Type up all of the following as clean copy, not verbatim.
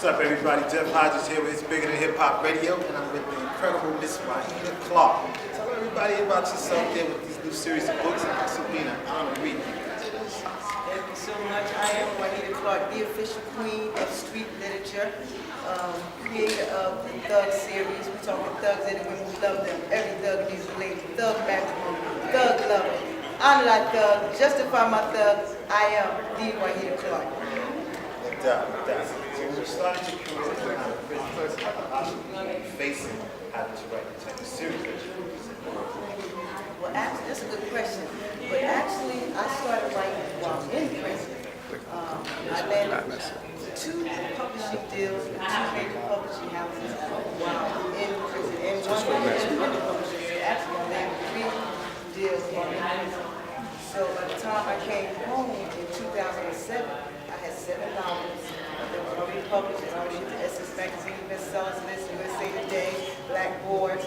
up, everybody? Jeff Hodges here with It's Bigger Than Hip Hop Radio, and I'm with the incredible Miss Wahida Clark. Tell everybody about yourself there with these new series of books and also being an honoree. Thank you so much. I am Wahida Clark, the official queen of street literature, creator of the Thug series. We're talking thugs and the women who love them. Every thug needs a lady. Thug maximum, thug lover. I'm not thug. Justify my thugs. I am the Wahida Clark. So when you started your career as a person, how you facing having to write the type of series that you do? Well, actually, that's a good question. But actually, I started writing while in prison. I landed 2 publishing deals with 2 major publishing houses while in prison. And one independent publisher. So actually, I landed 3 deals while in prison. So by the time I came home in 2007, I had 7 novels that were already published. I already hit the Essence Magazine bestsellers list, USA Today, Blackboard.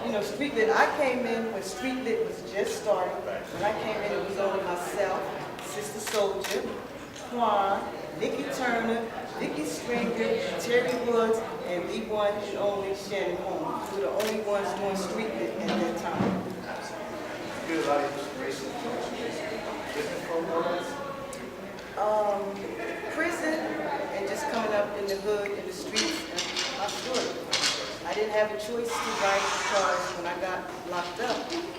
You know, street lit. I came in when street lit was just starting. When I came in, it was only myself, Sister Soldier, Quan, Nikki Turner, Vicky Stringer, Terry Woods, and the one and only Shannon Holmes. We were the only ones doing street lit at that time. You get a lot of inspiration from different programs? Prison and just coming up in the hood, in the streets, and my story. I didn't have a choice to write because when I got locked up,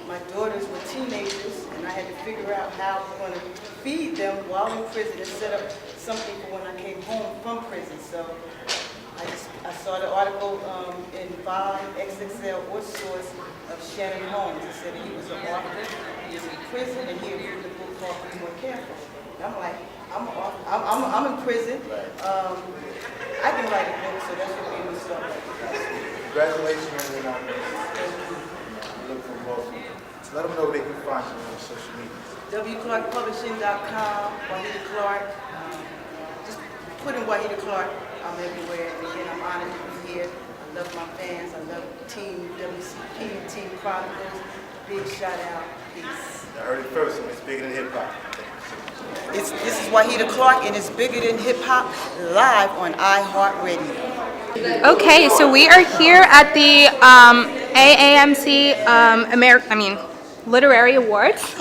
my daughters were teenagers and I had to figure out how I was going to feed them while in prison and set up something for when I came home from prison. So I saw the article in Vibe, XXL, or Source of Shannon Holmes. It said he was an author, he was in prison, and he had written a book called Be More Careful. And I'm like, I'm in prison. I can write a book, so that's what made me start writing. Congratulations on your nomination. Look for both. So let them know they can find you on social media. WClarkPublishing.com, Wahida Clark. Just put in Wahida Clark. I'm everywhere. And again, I'm honored to be here. I love my fans. I love Team WCP, Team Chronicles. Big shout out. Peace. I heard it first, so It's Bigger Than Hip Hop. This is Wahida Clark, and it's Bigger Than Hip Hop, live on iHeartRadio. Okay, so we are here at the AAMC Literary Awards.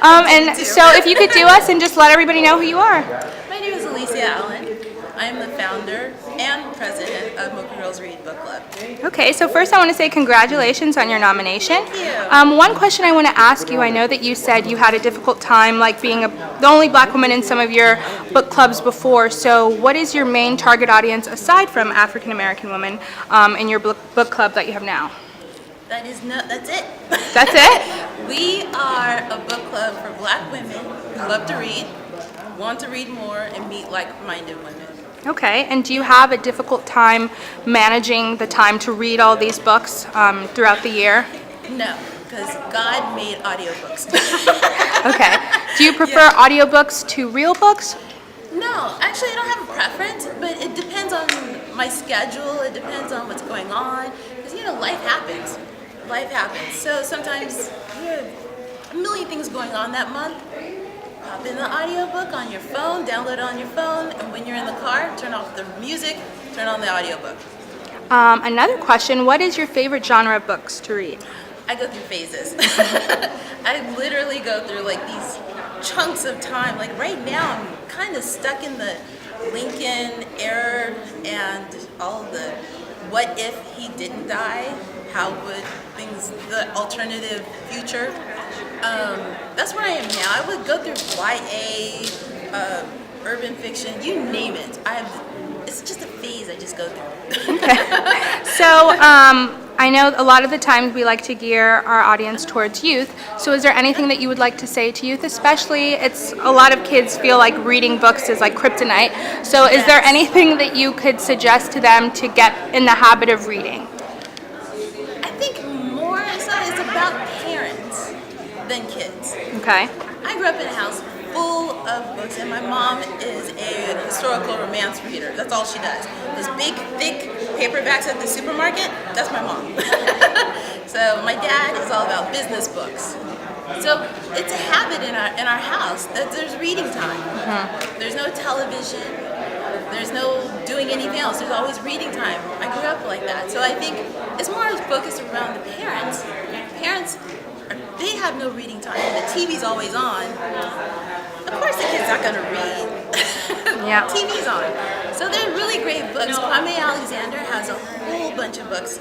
And so if you could do us and just let everybody know who you are. My name is Alicia Allen. I am the founder and president of Mocha Girls Read Book Club. Okay, so first I want to say congratulations on your nomination. Thank you. One question I want to ask you, I know that you said you had a difficult time like being the only black woman in some of your book clubs before, so what is your main target audience aside from African American women in your book club that you have now? That's it. That's it? We are a book club for black women who love to read, want to read more, and meet like-minded women. Okay, and do you have a difficult time managing the time to read all these books throughout the year? No, because God made audiobooks. Okay. Do you prefer audiobooks to real books? No, actually I don't have a preference, but it depends on my schedule, it depends on what's going on, because life happens. Life happens. So sometimes you have a million things going on that month. Pop in the audiobook on your phone, download it on your phone, and when you're in the car, turn off the music, turn on the audiobook. Another question, what is your favorite genre of books to read? I go through phases. I literally go through these chunks of time. Like right now, I'm kind of stuck in the Lincoln era and all the what if he didn't die? How would things, the alternative future? That's where I am now. I would go through YA, urban fiction, you name it. It's just a phase I just go through. Okay. So I know a lot of the times we like to gear our audience towards youth. So is there anything that you would like to say to youth? Especially, a lot of kids feel like reading books is like kryptonite. So is there anything that you could suggest to them to get in the habit of reading? I think more so it's about parents than kids. Okay. I grew up in a house full of books, and my mom is a historical romance reader. That's all she does. Those big, thick paperbacks at the supermarket, that's my mom. So my dad is all about business books. So it's a habit in our house that there's reading time. There's no television. There's no doing anything else. There's always reading time. I grew up like that. So I think it's more focused around the parents. Parents, they have no reading time. The TV's always on. Of course the kid's not going to read. Yeah. TV's on. So they're really great books. Kwame Alexander has a whole bunch of books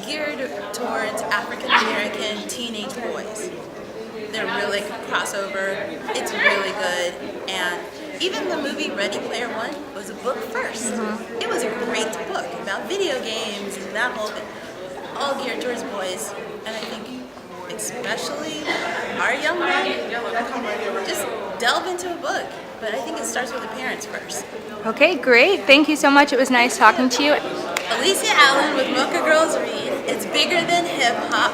geared towards African American teenage boys. They're really crossover. It's really good. And even the movie Ready Player One was a book first. It was a great book about video games and that whole thing. All geared towards boys. And I think especially our young men, just delve into a book. But I think it starts with the parents first. Okay, great. Thank you so much. It was nice talking to you. Alicia Allen with Mocha Girls Read. It's Bigger Than Hip Hop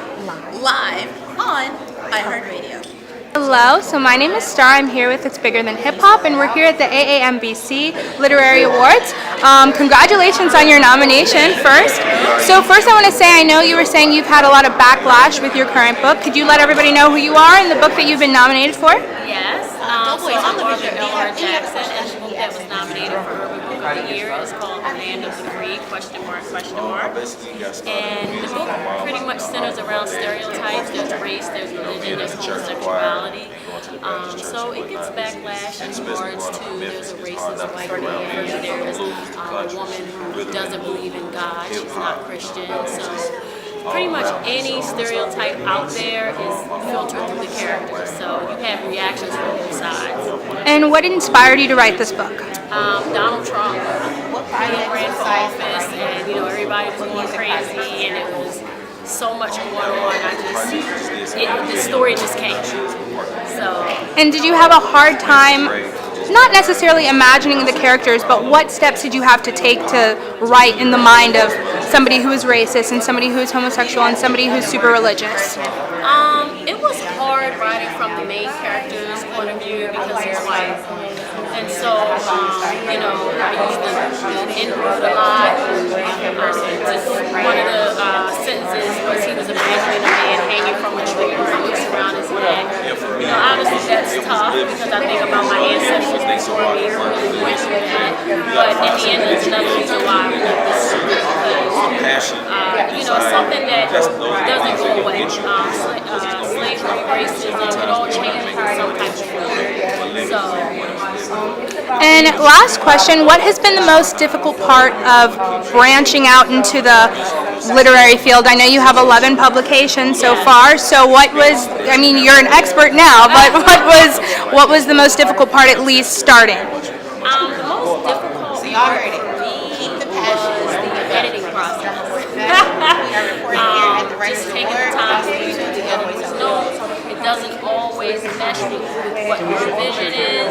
live on iHeartRadio. Hello, so my name is Star. I'm here with It's Bigger Than Hip Hop, and we're here at the AAMBC Literary Awards. Congratulations on your nomination first. So first I want to say, I know you were saying you've had a lot of backlash with your current book. Could you let everybody know who you are and the book that you've been nominated for? Yes, so I'm Arthur L.R. Jackson, and the book that was nominated for Urban Book of the Year is called The Land of the Free, question mark. And the book pretty much centers around stereotypes. There's race, there's religion, there's homosexuality. So it gets backlash in regards to there's a racist white man, there's a woman who doesn't believe in God, she's not Christian. So pretty much any stereotype out there is filtered through the characters, so you have reactions from both sides. And what inspired you to write this book? Donald Trump, he ran for office, and everybody was going crazy, and it was so much going on. The story just came. So. And did you have a hard time, not necessarily imagining the characters, but what steps did you have to take to write in the mind of somebody who is racist and somebody who is homosexual and somebody who's super religious? It was hard writing from the main character's point of view because he's white. And so, I used the N-word a lot. Just one of the sentences was he was imagining a man hanging from a tree with a noose around his neck. Obviously that's tough because I think about my ancestors before me who really went through that. But in the end, there's another reason why I wrote this because, something that doesn't go away. Slavery, racism, it all changes in some type of form. And last question, what has been the most difficult part of branching out into the literary field? I know you have 11 publications so far, so you're an expert now, but what was the most difficult part, at least starting? The most difficult part for me was the editing process. Just taking the time to read it together because it doesn't always mesh with what your vision is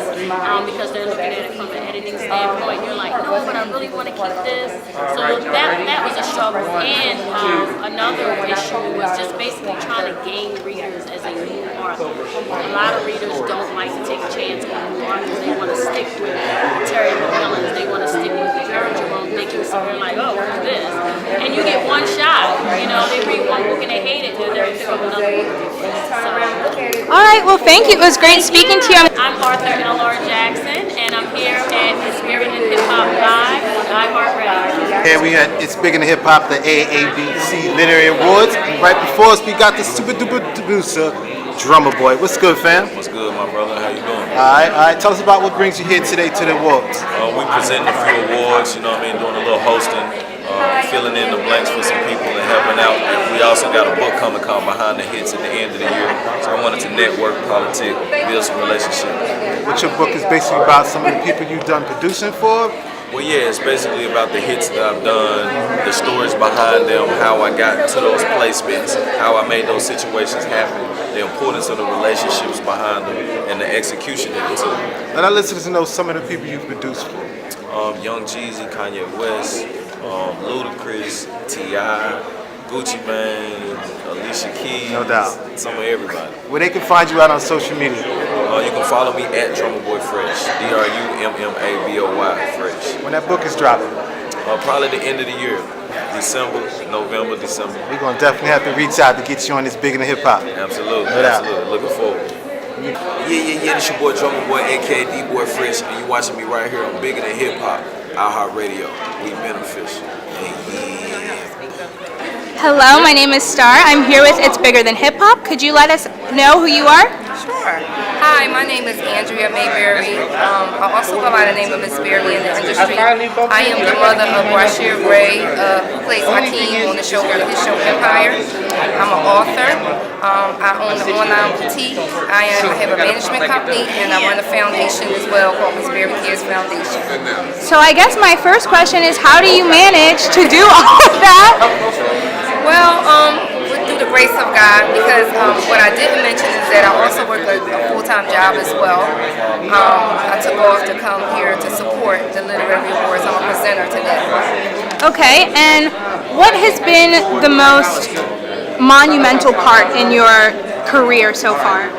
because they're looking at it from an editing standpoint. You're like, no, but I really want to keep this. So that was a struggle. And another issue was just basically trying to gain readers as a new author. A lot of readers don't like to take a chance on new authors. They want to stick with Terry McMillan's. They want to stick with Jerome Dickens. So they're like, oh, what's this? And you get one shot. They read one book and they hate it, and they're pick up another book. All right, well, thank you. It was great speaking to you. I'm Arthur L.R. Jackson, and I'm here at It's Bigger Than Hip Hop Live on iHeartRadio. Here we had It's Bigger Than Hip Hop, the AAMBC Literary Awards. And right before us, we got the super duper producer, Drummer Boy. What's good, fam? What's good, my brother? How you doing? All right. Tell us about what brings you here today to the awards. We presenting a few awards, doing a little hosting. Filling in the blanks for some people and helping out. We also got a book coming called Behind the Hits at the end of the year. So I wanted to network, politic, build some relationships. What your book is basically about, some of the people you've done producing for? Well, yeah, it's basically about the hits that I've done, the stories behind them, how I got to those placements, how I made those situations happen, the importance of the relationships behind them, and the execution that it took. Let our listeners know some of the people you've produced for. Young Jeezy, Kanye West, Ludacris, T.I., Gucci Mane, Alicia Keys. No doubt. Some of everybody. Where they can find you out on social media. You can follow me at Drummer Boy Fresh, DRUMMABOY Fresh. When that book is dropping. Probably the end of the year. November, December. We're going to definitely have to reach out to get you on this Bigger Than Hip Hop. Absolutely, No doubt. absolutely. Looking forward. Yeah, this your boy Drummer Boy, aka D-Boy Fresh, and you watching me right here on Bigger Than Hip Hop, IBTHHRADIO. We beneficial. Hello, my name is Star. I'm here with It's Bigger Than Hip Hop. Could you let us know who you are? Sure. Hi, my name is Andrea Mayberry. I also go by the name of Miss Berry in the industry. I am the mother of Rashir Gray, who plays Hakeem on the show, his show Empire. I'm an author. I own the online boutique. I have a management company, and I run a foundation as well called Miss Berry Cares Foundation. So I guess my first question is, how do you manage to do all of that? Well, through the grace of God, because what I didn't mention is that I also work a full-time job as well. I took off to come here to support the Literary Awards. I'm a presenter today. Okay, and what has been the most monumental part in your career so far?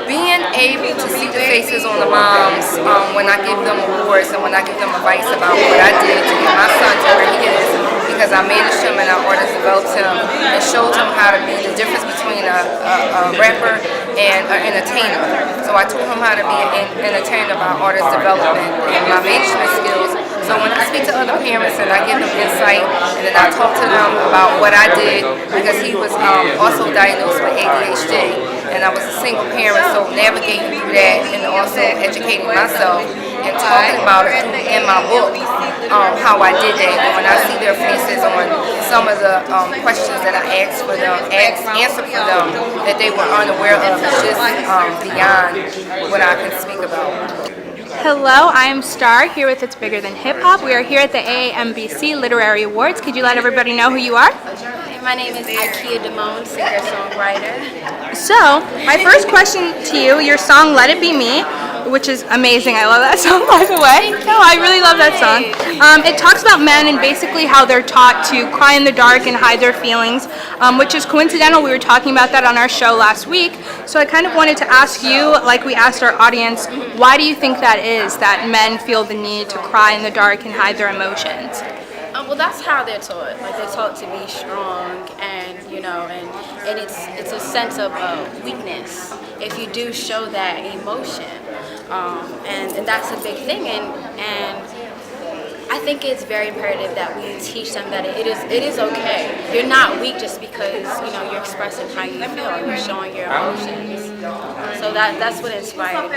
Being able to see the faces on the moms when I give them awards and when I give them advice about what I did to get my son to where he is, because I managed him and I artist developed him and showed him how to be the difference between a rapper and an entertainer. So I taught him how to be an entertainer by artist development and my management skills. So when I speak to other parents and I give them insight and then I talk to them about what I did, because he was also diagnosed with ADHD and I was a single parent, so navigating through that and also educating myself and talking about it in my book, how I did that. And when I see their faces on some of the questions that I answered for them, that they were unaware of, is just beyond what I can speak about. Hello, I am Star, here with It's Bigger Than Hip Hop. We are here at the AAMBC Literary Awards. Could you let everybody know who you are? My name is Ikea Damone, singer-songwriter. So, my first question to you, your song Let It Be Me, which is amazing. I love that song, by the way. No, I really love that song. It talks about men and basically how they're taught to cry in the dark and hide their feelings, which is coincidental. We were talking about that on our show last week. So I kind of wanted to ask you, like we asked our audience, why do you think that is, that men feel the need to cry in the dark and hide their emotions? Well, that's how they're taught. Like they're taught to be strong, and and it's a sense of weakness if you do show that emotion, and that's a big thing. And I think it's very imperative that we teach them that it is okay. You're not weak just because you're expressing how you feel and you're showing your emotions. So that's what inspired me.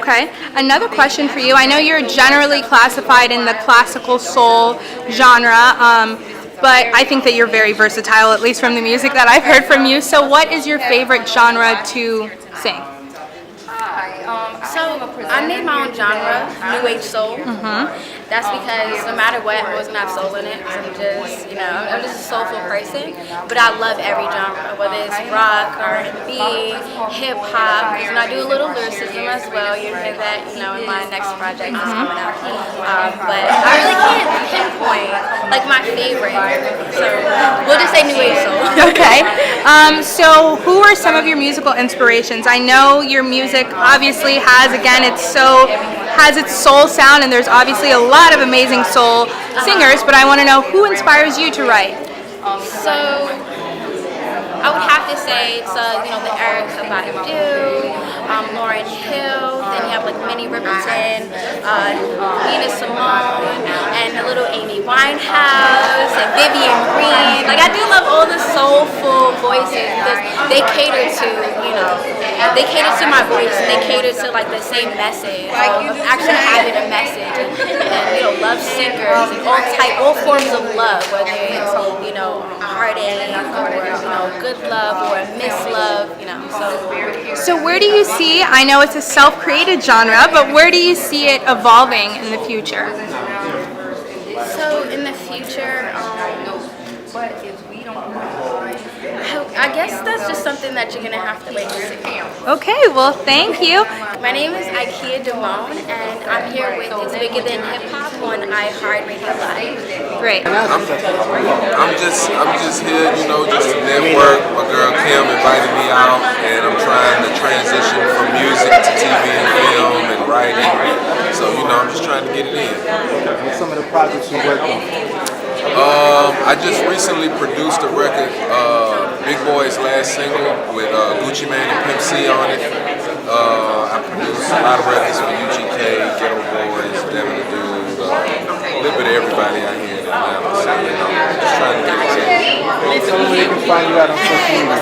Okay. Another question for you. I know you're generally classified in the classical soul genre, but I think that you're very versatile, at least from the music that I've heard from you. So what is your favorite genre to sing? So I made my own genre, New Age Soul. That's because no matter what, I'm always gonna have soul in it. Because I'm just a soulful person. But I love every genre, whether it's rock, R&B, hip hop. And I do a little lyricism as well. You'll hear that, in my next project that's coming out. But I really can't pinpoint like my favorite. So we'll just say New Age Soul. Okay. So who are some of your musical inspirations? I know your music obviously has its soul sound, and there's obviously a lot of amazing soul singers, but I want to know who inspires you to write. So I would have to say it's the Erica Badu, Lauryn Hill, then you have like Minnie Riperton, Nina Simone, and a little Amy Winehouse, and Vivian Green. Like I do love all the soulful voices because they cater to my voice. They cater to like the same message of actually having a message, and love singers and all forms of love, whether it's heartache or good love or mislove, So where do you see, I know it's a self-created genre, but where do you see it evolving in the future? So in the future, I guess that's just something that you're gonna have to wait to see. Okay, well, thank you. My name is Ikea Damone, and I'm here with It's Bigger Than Hip Hop on iHeartRadio Live. Great. I'm just here, just to network. My girl Kim invited me out, and I'm trying to transition from music to TV and film and writing. So, I'm just trying to get it in. What's some of the projects you work on? I just recently produced a record, Big Boy's last single with Gucci Mane and Pimp C on it. I produced a lot of records for UGK, Ghetto Boys, Devin the Dude, a little bit of everybody out here in Atlanta. So, just trying to get it. So where you can find you out on social media?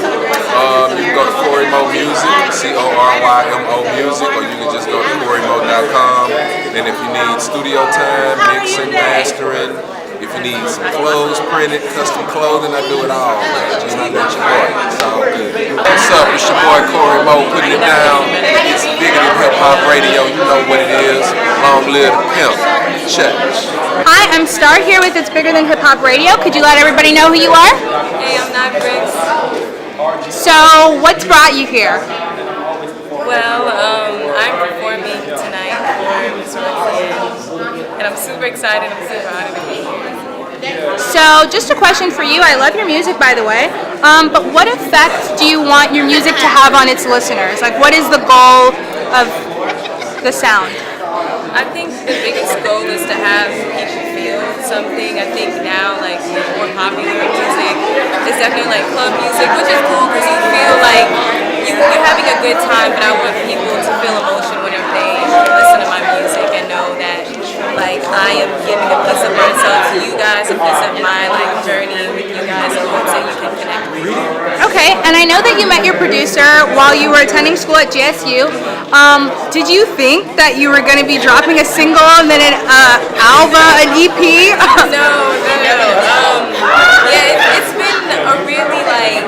You can go to Coreymo Music, CORYMO Music, or you can just go to CoreyMo.com. And if you need studio time, mixing, mastering, if you need some clothes printed, custom clothing, I do it all, man. Just not let your boy. It's all good. What's up? It's your boy Coreymo putting it down. It's bigger than hip-hop radio. You know what it is. Long live the pimp. Check. Hi, I'm Star here with It's Bigger Than Hip Hop Radio. Could you let everybody know who you are? Hey, I'm Nine Bricks. So, what's brought you here? Well, I'm performing tonight for Miss Roxanne, and I'm super excited. I'm super honored to be here. So, just a question for you. I love your music, by the way. But what effect do you want your music to have on its listeners? Like, what is the goal of the sound? I think the biggest goal is to have people feel something. I think now, like, the more popular music is definitely like club music, which is cool because you feel like you're having a good time, but I want people to feel emotion whenever they listen to my music and know that, like, I am giving a piece of myself to you guys, a piece of my, like, journey with you guys, and hope that you can connect with me. Okay, and I know that you met your producer while you were attending school at GSU. Did you think that you were going to be dropping a single and then an album, an EP? No. Yeah, it's been a really, like,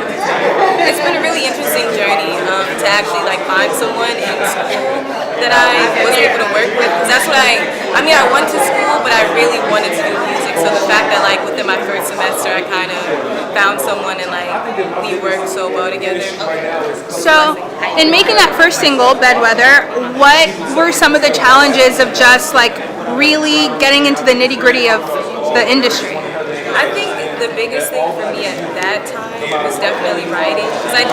it's been a really interesting journey to actually, like, find someone in school that I was able to work with. Because that's what I went to school, but I really wanted to do music. So the fact that, like, within my first semester, I kind of found someone and, like, we worked so well together. So, in making that first single, Bedweather, what were some of the challenges of just, like, really getting into the nitty-gritty of the industry? I think the biggest thing for me at that time was definitely writing. Because I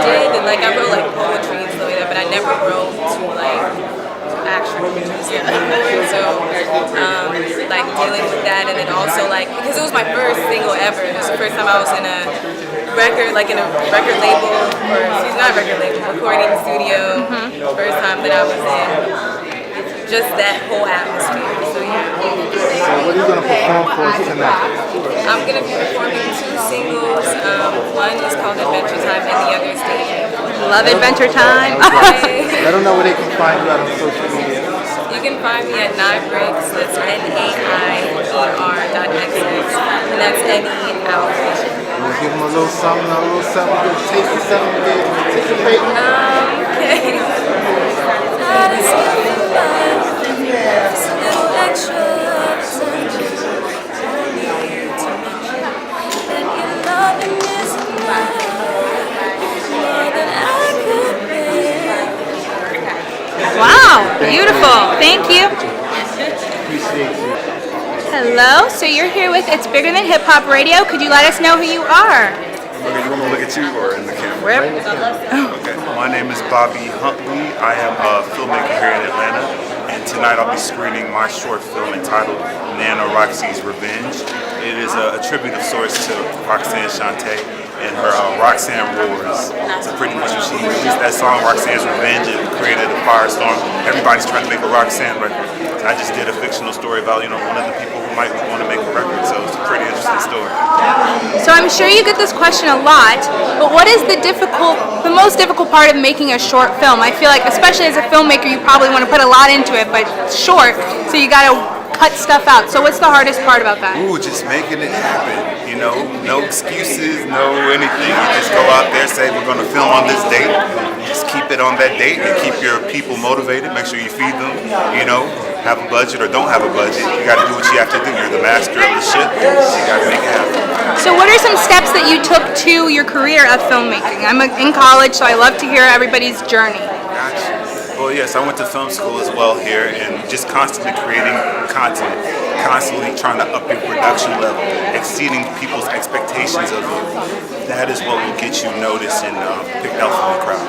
wrote, like, poetry and stuff like that, but I never wrote to, like, actual music. So, like, dealing with that, and then also, like, because it was my first single ever. It was the first time I was in a record, like, in a record label, or not record label, recording studio. First time that I was in just that whole atmosphere. So, yeah. So what are you going to perform for us tonight? I'm going to be performing 2 singles. One is called Adventure Time, and the other is Dating. Love Adventure Time. Let them know where they can find you out on social media. You can find me at Naibricks, that's NAIBR.XX, and that's NE Album. You want to give them a little something, good taste of something, good anticipate? Okay. Just a little extra attention. And your loving is more than I could bear. Wow, beautiful. Thank you. Appreciate you. Hello, so you're here with It's Bigger Than Hip Hop Radio. Could you let us know who you are? You want me to look at you or in the camera? Wherever. Okay. My name is Bobby Huntley. I am a filmmaker here in Atlanta, and tonight I'll be screening my short film entitled Nana Roxy's Revenge. It is a tribute of sorts to Roxanne Shante and her Roxanne Wars. So pretty much when she released that song, Roxanne's Revenge, it created a firestorm. Everybody's trying to make a Roxanne record. I just did a fictional story about, one of the people who might want to make a record, so it's a pretty interesting story. So I'm sure you get this question a lot, but what is the most difficult part of making a short film? I feel like, especially as a filmmaker, you probably want to put a lot into it, but it's short, so you gotta cut stuff out. So what's the hardest part about that? Ooh, just making it happen. No excuses, no anything. You just go out there, say we're going to film on this date. Just keep it on that date and keep your people motivated. Make sure you feed them. Have a budget or don't have a budget. You got to do what you have to do. You're the master of the ship. So you got to make it happen. So what are some steps that you took to your career of filmmaking? I'm in college, so I love to hear everybody's journey. Gotcha. Well, yes, I went to film school as well here, and just constantly creating content, constantly trying to up your production level, exceeding people's expectations of you. That is what will get you noticed and picked out from the crowd.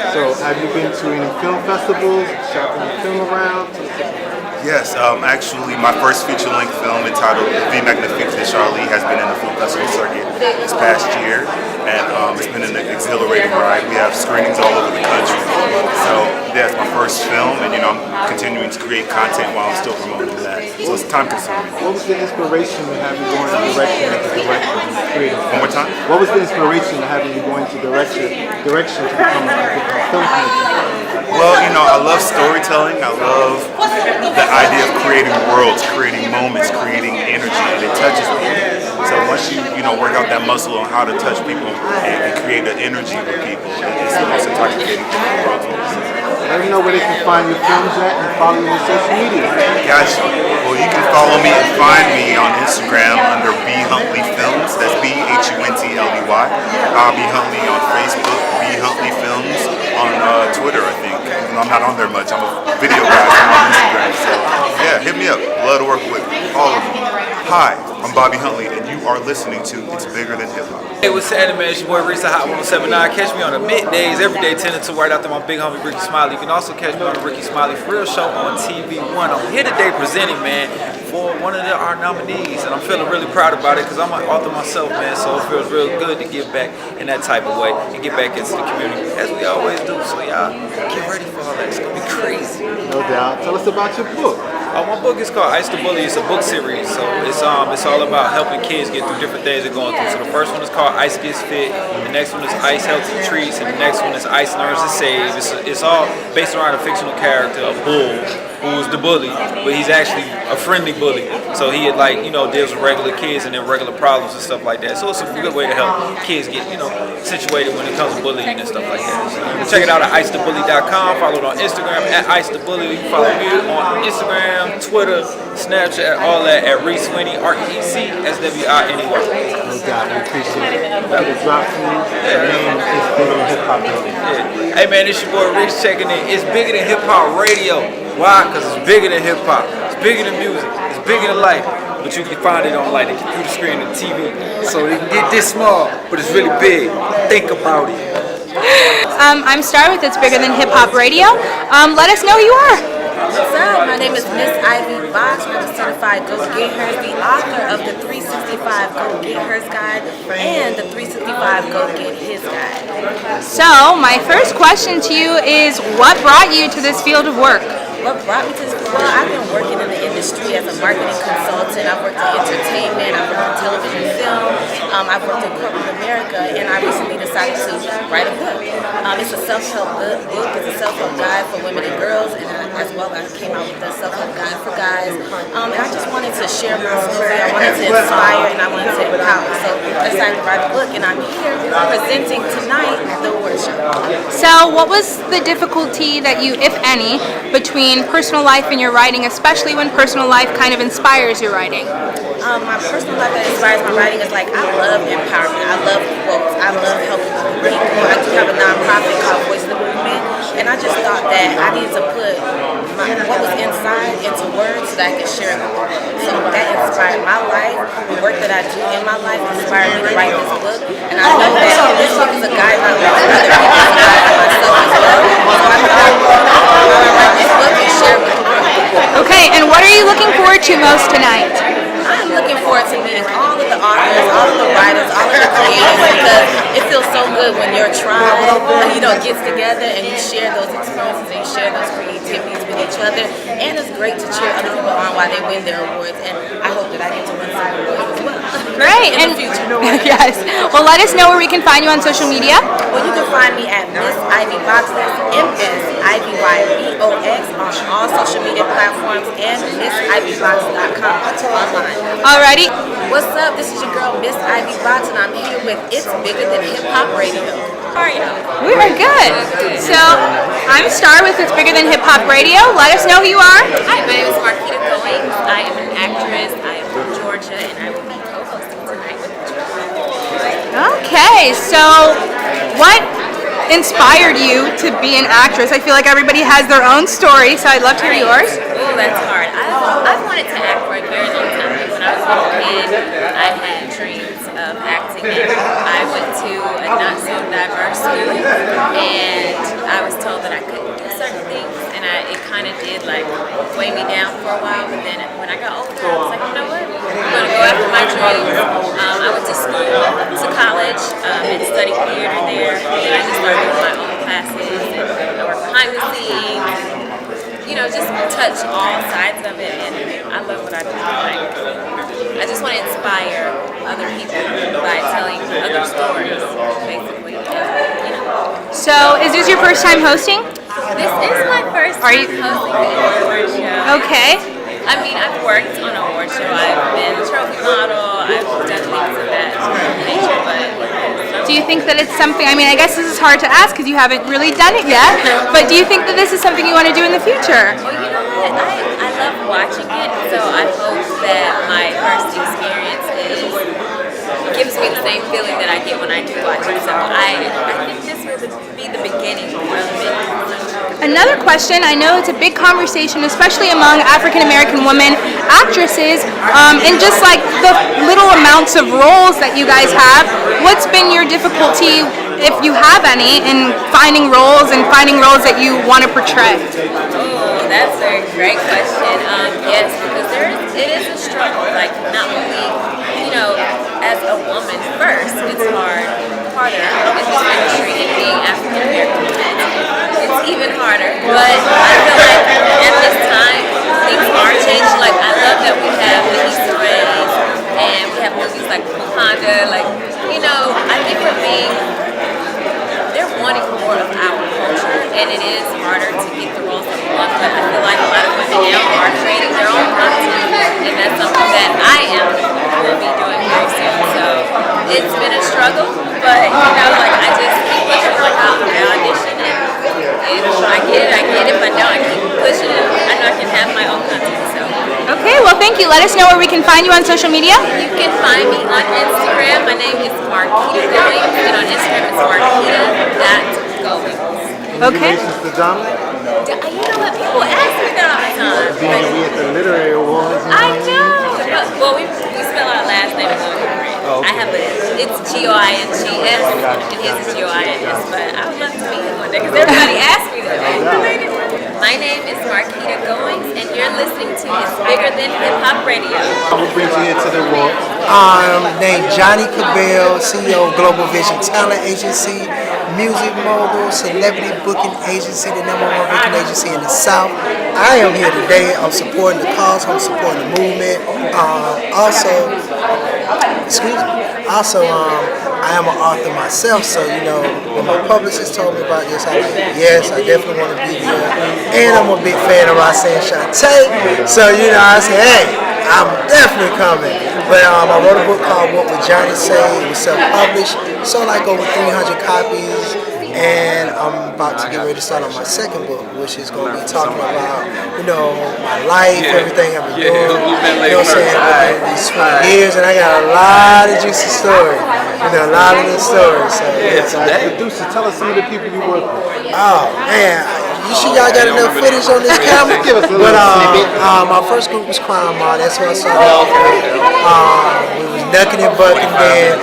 So have you been to any film festivals, shopping your film around? Yes, actually, my first feature-length film entitled *The Magnifique de Charlie* has been in the film festival circuit this past year, and it's been an exhilarating ride. We have screenings all over the country. So, yeah, it's my first film, and I'm continuing to create content while I'm still promoting that. So it's time-consuming. What was the inspiration to have you go into direction and creative? One more time? What was the inspiration to having you go into direction to become a filmmaker? Well, I love storytelling. I love the idea of creating worlds, creating moments, creating energy, and it touches people. So once you work out that muscle on how to touch people and create the energy with people, it's the most intoxicating thing in the world. Let me know where they can find your films at and follow you on social media. Gotcha. Well, you can follow me and find me on Instagram under B Huntley Films. That's BHUNTLEY. B Huntley on Facebook, B Huntley Films on Twitter, I think. I'm not on there much. I'm a video guy, so I'm on Instagram. So, yeah, hit me up. Love to work with all of you. Hi, I'm Bobby Huntley, and you are listening to It's Bigger Than Hip Hop. Hey, what's happening, man? It's your boy Reese Hot 1079. Catch me on the middays, every day, 10 to 2, right after my big homie Ricky Smiley. You can also catch me on the Ricky Smiley For Real Show on TV1. I'm here today presenting, man, for one of our nominees, and I'm feeling really proud about it because I'm an author myself, man, so it feels real good to give back in that type of way and get back into the community, as we always do. So, y'all, get ready for all that. It's going to be crazy. No doubt. Tell us about your book. My book is called Ice the Bully. It's a book series, so it's all about helping kids get through different things they're going through. So the first one is called Ice Gets Fit, the next one is Ice Healthy Treats, and the next one is Ice Learns to Save. It's all based around a fictional character, a bull, who's the bully, but he's actually a friendly bully. So he deals with regular kids and their regular problems and stuff like that. So it's a good way to help kids get situated when it comes to bullying and stuff like that. So check it out at icethebully.com. Follow it on Instagram at icethebully. You can follow me on Instagram, Twitter, Snapchat, all that at Reese Sweeney, REECSWINEY. No doubt, we appreciate it. Get a drop from you. It's Bigger Than Hip Hop Radio. Yeah. Hey man, it's your boy Reese checking in. It's Bigger Than Hip Hop Radio. Why? Because it's bigger than hip hop. It's bigger than music. It's bigger than life. But you can find it on the computer screen and TV. So you can get this small, but it's really big. Think about it. I'm Star with It's Bigger Than Hip Hop Radio. Let us know who you are. What's up? My name is Miss Ivy Box. I'm a certified Go Get Hers, the author of the 365 Go Get Hers Guide and the 365 Go Get His Guide. So, my first question to you is, what brought you to this field of work? What brought me to this? Well, I've been working in the industry as a marketing consultant. I've worked in entertainment, I've worked in television and film, I've worked in corporate America, and I recently decided to write a book. It's a self-help book. It's a self-help guide for women and girls, and as well I came out with a self-help guide for guys. And I just wanted to share my story. I wanted to inspire and I wanted to empower. So I decided to write a book, and I'm here presenting tonight the award show. So, what was the difficulty that you, if any, between personal life and your writing, especially when personal life kind of inspires your writing? My personal life that inspires my writing is I love empowerment. I love quotes. I love helping people. I do have a nonprofit called Voice of the Movement, and I just thought that I needed to put what was inside into words so that I could share it with the world. So that inspired my life. The work that I do in my life inspired me to write this book, and I know that this book is a guideline for other people, it's a guide for myself as well. So I thought I would write this book and share it with the world. Okay, and what are you looking forward to most tonight? I'm looking forward to meeting all of the authors, all of the writers, all of the creators, because it feels so good when your tribe, gets together and you share those experiences and you share those creativities with each other. And it's great to cheer other people on while they win their awards. And I hope that I get to win some awards as well. Great. In the future. Yes. Well, let us know where we can find you on social media. Well, you can find me at Miss Ivy Box. That's MSIVYBOX on all social media platforms and MissIvyBox.com online. Alrighty. What's up? This is your girl, Miss Ivy Box, and I'm here with It's Bigger Than Hip Hop Radio. How are you? We are good. So, I'm Star with It's Bigger Than Hip Hop Radio. Let us know who you are. Hi, my name is Marquita Goings. I am an actress. I am from Georgia, and I will be co-hosting tonight with Georgia. Okay, so what inspired you to be an actress? I feel like everybody has their own story, so I'd love to hear yours. Oh, that's hard. I've wanted to act for a very long time. When I was a little kid, I had dreams of acting. I went to a not so diverse school, and I was told that I couldn't do certain things, and it kind of did like weigh me down for a while. But then when I got older, I was like, you know what? I'm going to go after my dreams. I went to school, to college, and studied theater there. And then I just started doing my own classes. And I work behind the scenes. You know, just touch all sides of it, and I love what I do. Like, I just want to inspire other people by telling other stories, basically. You know. So, is this your first time hosting? This is my first time hosting an award show. Okay. I mean, I've worked on an award show. I've been a trophy model. I've done things of that nature, but Do you think that it's something, I mean, I guess this is hard to ask because you haven't really done it yet, but do you think that this is something you want to do in the future? well, you know what? I love watching it, so I hope that my first experience gives me the same feeling that I get when I do watch it. So I think this will be the beginning of it. Another question, I know it's a big conversation, especially among African American women actresses, and just like the little amounts of roles that you guys have, what's been your difficulty, if you have any, in finding roles that you want to portray? Oh, that's a great question. Yes, because it is a struggle. Like, not only, you know, as a woman first, it's harder in this industry, and being African American women, it's even harder. But I feel like at this time, things are changing. Like, I love that we have the Easter eggs, and we have movies like Wakanda. Like, you know, I think they're wanting more of our culture, and it is harder to get the roles that we want. But I feel like a lot of women now are creating their own content, and that's something that I will be doing very soon. So it's been a struggle, but you know, like, I just keep pushing. Like, I audition, and if I get it, I get it. If I don't, I keep pushing it. I know I can have my own content. So. Okay, well, thank you. Let us know where we can find you on social media. You can find me on Instagram. My name is Marquita Goings, and on Instagram it's marquita.goings. Okay. Congratulations to Dominic. You know what? People ask me that all the time. Being we at the Literary Awards. I know. Well, we spell our last name a little different. Oh, okay. It's Goings, and his is Joins. But I would love to meet him one day because everybody asks me that. My name is Marquita Goings, and you're listening to It's Bigger Than Hip Hop Radio. What brings you here to the award? I'm named Johnny Cabell, CEO of Global Vision Talent Agency, music mogul, celebrity booking agency, the #1 booking agency in the South. I am here today. I'm supporting the cause. I'm supporting the movement. I am an author myself, so you know, when my publicist told me about this, I was like, yes, I definitely want to be here. And I'm a big fan of Roxanne Shante, so you know, I said, hey, I'm definitely coming. But I wrote a book called What Would Johnny Say? It was self-published, sold like over 300 copies. And I'm about to get ready to start on my second book, which is going to be talking about, you know, my life, everything I've been doing, you know what I'm saying, within these 20 years, and I got a lot of juicy stories, you know, a lot of good stories. So, Producer, tell us some of the people you work with. oh, man, you sure y'all got enough footage on this camera? Give us a little snippet. My first group was Crime Mall, that's what I started off with. We was Knuckin' and Buckin' then.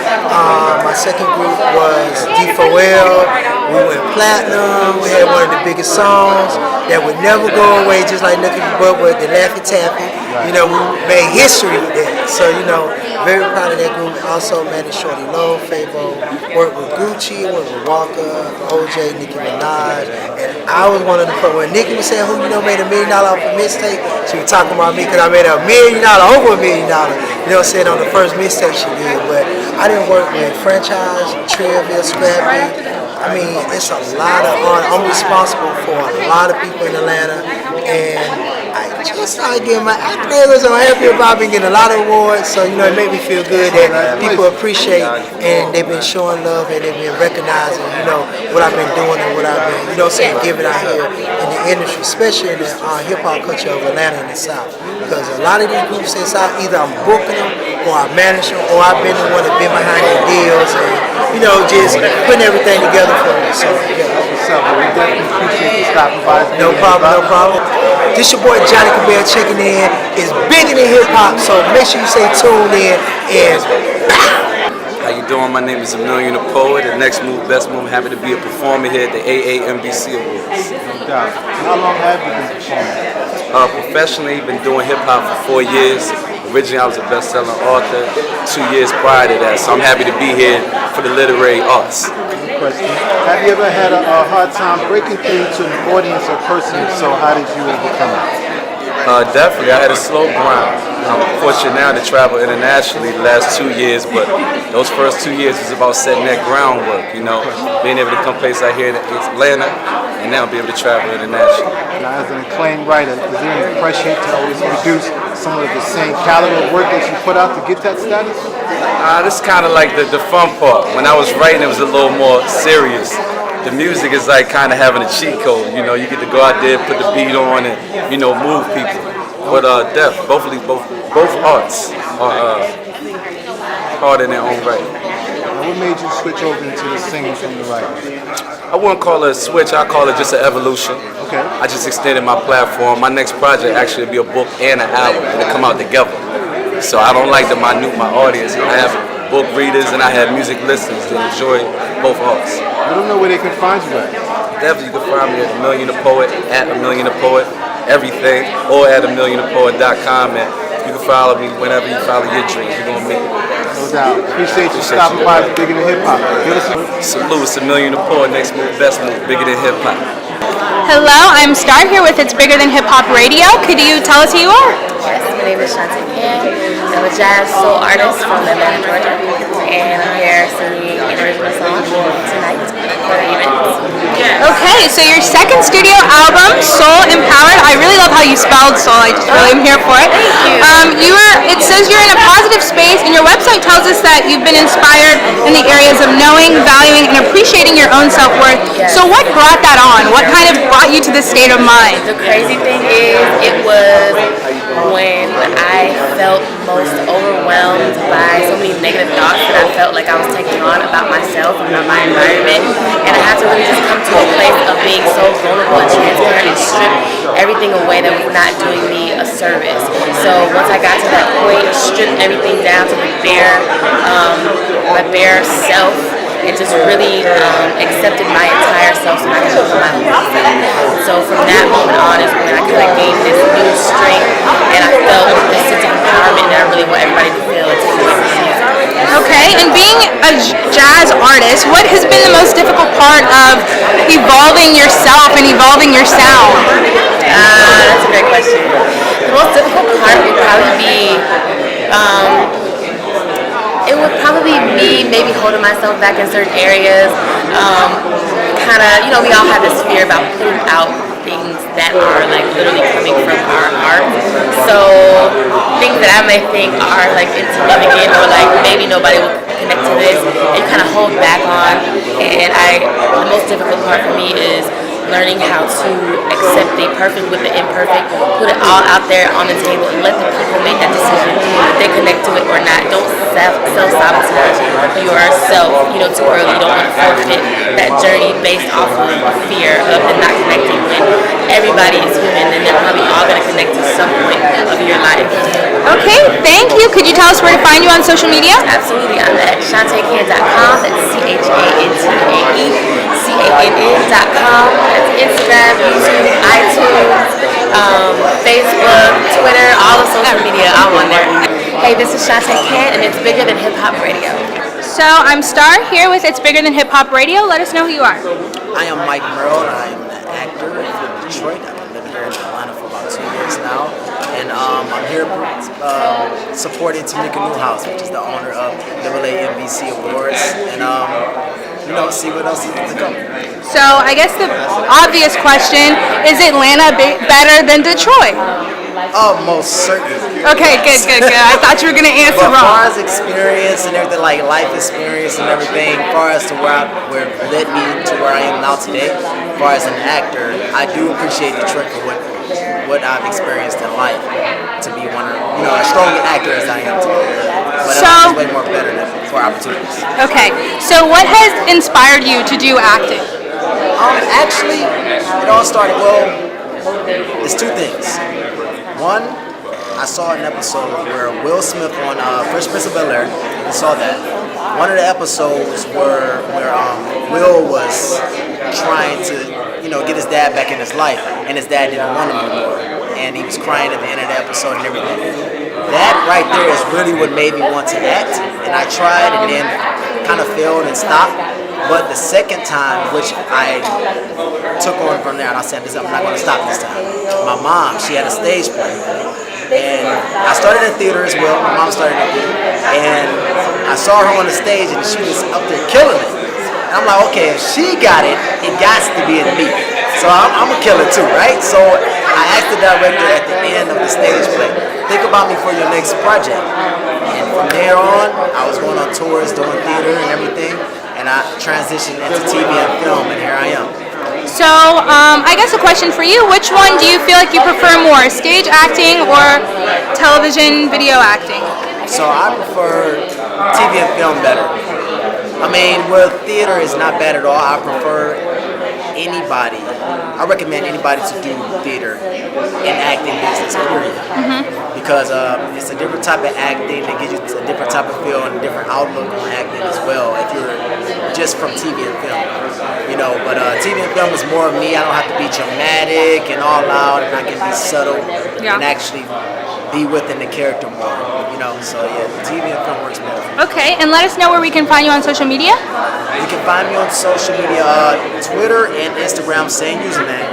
My second group was D4L. We went platinum. We had one of the biggest songs that would never go away, just like Knuckin' and Buckin' with the Laffy Taffy. You know, we made history with that. So, you know, very proud of that group. Also managed Shorty Low, Fabo, worked with Gucci, worked with Walker, OJ, Nicki Minaj. And I was one of the first. When Nicki was saying who you know made $1 million off a mixtape, she was talking about me because I made $1 million, over $1 million. You know what I'm saying, on the first mixtape she did. But I didn't work with Franchise, Trivia, Scrappy. I mean, it's a lot of honor. I'm responsible for a lot of people in Atlanta, and I just started getting my accolades. I'm happy about. I've been getting a lot of awards, so you know it made me feel good that people appreciate and they've been showing love and they've been recognizing, you know, what I've been doing and what I've been, you know, saying, giving out here in the industry, especially in the hip hop culture of Atlanta and the South. Because a lot of these groups in the South, either I'm booking them or I manage them, or I've been the one that's been behind their deals and, you know, just putting everything together for them. So, yeah. What's up? We definitely appreciate you stopping by. No problem, no problem. This your boy Johnny Cabell checking in. It's bigger than hip hop, so make sure you stay tuned in. And How you doing? My name is Amelia the Poet. The next move, best move, happy to be a performer here at the AAMBC Awards. No doubt. How long have you been performing? Professionally, been doing hip hop for 4 years. Originally, I was a best-selling author 2 years prior to that, so I'm happy to be here for the literary arts. Good question. Have you ever had a hard time breaking through to an audience or person? If so, how did you overcome it? Definitely, I had a slow grind. I'm fortunate now to travel internationally the last 2 years, but those first 2 years was about setting that groundwork, you know, being able to come places out here in Atlanta, and now be able to travel internationally. Now, as an acclaimed writer, is there any pressure to always produce some of the same caliber of work that you put out to get that status? This is kind of like the fun part. When I was writing, it was a little more serious. The music is like kind of having a cheat code. You know, you get to go out there, put the beat on, and you know, move people. But both arts are hard in their own right. Now, what made you switch over into the singing from the writing? I wouldn't call it a switch. I call it just an evolution. Okay. I just extended my platform. My next project actually will be a book and an album, and they come out together. So I don't like to minute my audience. I have book readers and I have music listeners that enjoy both arts. I don't know where they can find you at. Definitely you can find me at Amelia the Poet, at Amelia the Poet, everything, or at AmeliaThePoet.com, and you can follow me whenever you follow your dreams. You're gonna meet me. No doubt. Appreciate you stopping by Bigger Than Hip Hop. Give us a salute. It's Amelia the Poet. Next move, best move, Bigger Than Hip Hop. Hello, I'm Star here with It's Bigger Than Hip Hop Radio. Could you tell us who you are? Yes, my name is Shantae Can. I'm a jazz soul artist from Atlanta, Georgia, and I'm here singing an original song tonight for the event. Okay, so your second studio album, Soul Empowered. I really love how you spelled soul. I just really am here for it. Thank you. It says you're in a positive space, and your website tells us that you've been inspired in the areas of knowing, valuing, and appreciating your own self-worth. Yes. So what brought that on? What kind of brought you to this state of mind? The crazy thing is, it was when I felt most overwhelmed by so many negative thoughts that I felt like I was taking on about myself and about my environment, and I had to really just come to a place of being so vulnerable and transparent and strip everything away that was not doing me a service. So once I got to that point, stripped everything down to my bare self, and just really accepted my entire self so I could become my whole self. So from that moment on is when I kind of gained this new strength, and I felt this sense of empowerment that I really want everybody to feel and take away from me. Okay, and being a jazz artist, what has been the most difficult part of evolving yourself and evolving your sound? That's a great question. The most difficult part would probably be me maybe holding myself back in certain areas. We all have this fear about putting out things that are like literally coming from our heart. So things that I may think are like insignificant or like maybe nobody will connect to this, and kind of hold back on. And the most difficult part for me is learning how to accept the perfect with the imperfect, put it all out there on the table, and let the people make that decision if they connect to it or not. Don't self-sabotage yourself, too early. You don't want to forfeit that journey based off of fear of them not connecting when everybody is human and they're probably all going to connect to some point of your life. Okay, thank you. Could you tell us where to find you on social media? Absolutely. I'm at ShantaeCan.com. That's ChantaeCann.com. That's Instagram, YouTube, iTunes, Facebook, Twitter, all the social media. I'm on there. Hey, this is Shantae Can, and it's Bigger Than Hip Hop Radio. So I'm Star here with It's Bigger Than Hip Hop Radio. Let us know who you are. I am Mike Merle, and I am an actor from Detroit. I've been living here in Atlanta for about 2 years now. And I'm here supporting Tamika Newhouse, which is the owner of AAMBC Awards. And see what else is to come. So I guess the obvious question, is Atlanta better than Detroit? Oh, most certainly. Okay, good. I thought you were going to answer wrong. As far wrong. as experience and everything, like life experience and everything, as far as to where led me to where I am now today, as far as an actor, I do appreciate Detroit for what I've experienced in life to be as strong an actor as I am today. But it's way more better for opportunities. Okay, so what has inspired you to do acting? Actually, it all started, it's two things. One, I saw an episode where Will Smith on Fresh Prince of Bel-Air, I saw that. One of the episodes where Will was trying to, get his dad back in his life, and his dad didn't want him anymore, and he was crying at the end of the episode and everything. That right there is really what made me want to act, and I tried and then kind of failed and stopped. But the second time, which I took on from there, and I said, I'm not going to stop this time. My mom, she had a stage play. And I started in theater as well. My mom started in theater. And I saw her on the stage, and she was up there killing it. And I'm like, okay, if she got it, it got to be in me. So I'm a killer too, right? So I asked the director at the end of the stage play, think about me for your next project. And from there on, I was going on tours, doing theater and everything. And I transitioned into TV and film, and here I am. So, I guess a question for you, which one do you feel like you prefer more, stage acting or television, video acting? So I prefer TV and film better. I mean, well, theater is not bad at all. I prefer anybody. I recommend anybody to do theater in acting business, period. Because it's a different type of acting that gives you a different type of feel and a different outlook on acting as well if you're just from TV and film. But TV and film is more of me. I don't have to be dramatic and all out, and I can be subtle and actually be within the character more. So yeah, the TV and film works better. Okay, and let us know where we can find you on social media. You can find me on social media, Twitter and Instagram, same username,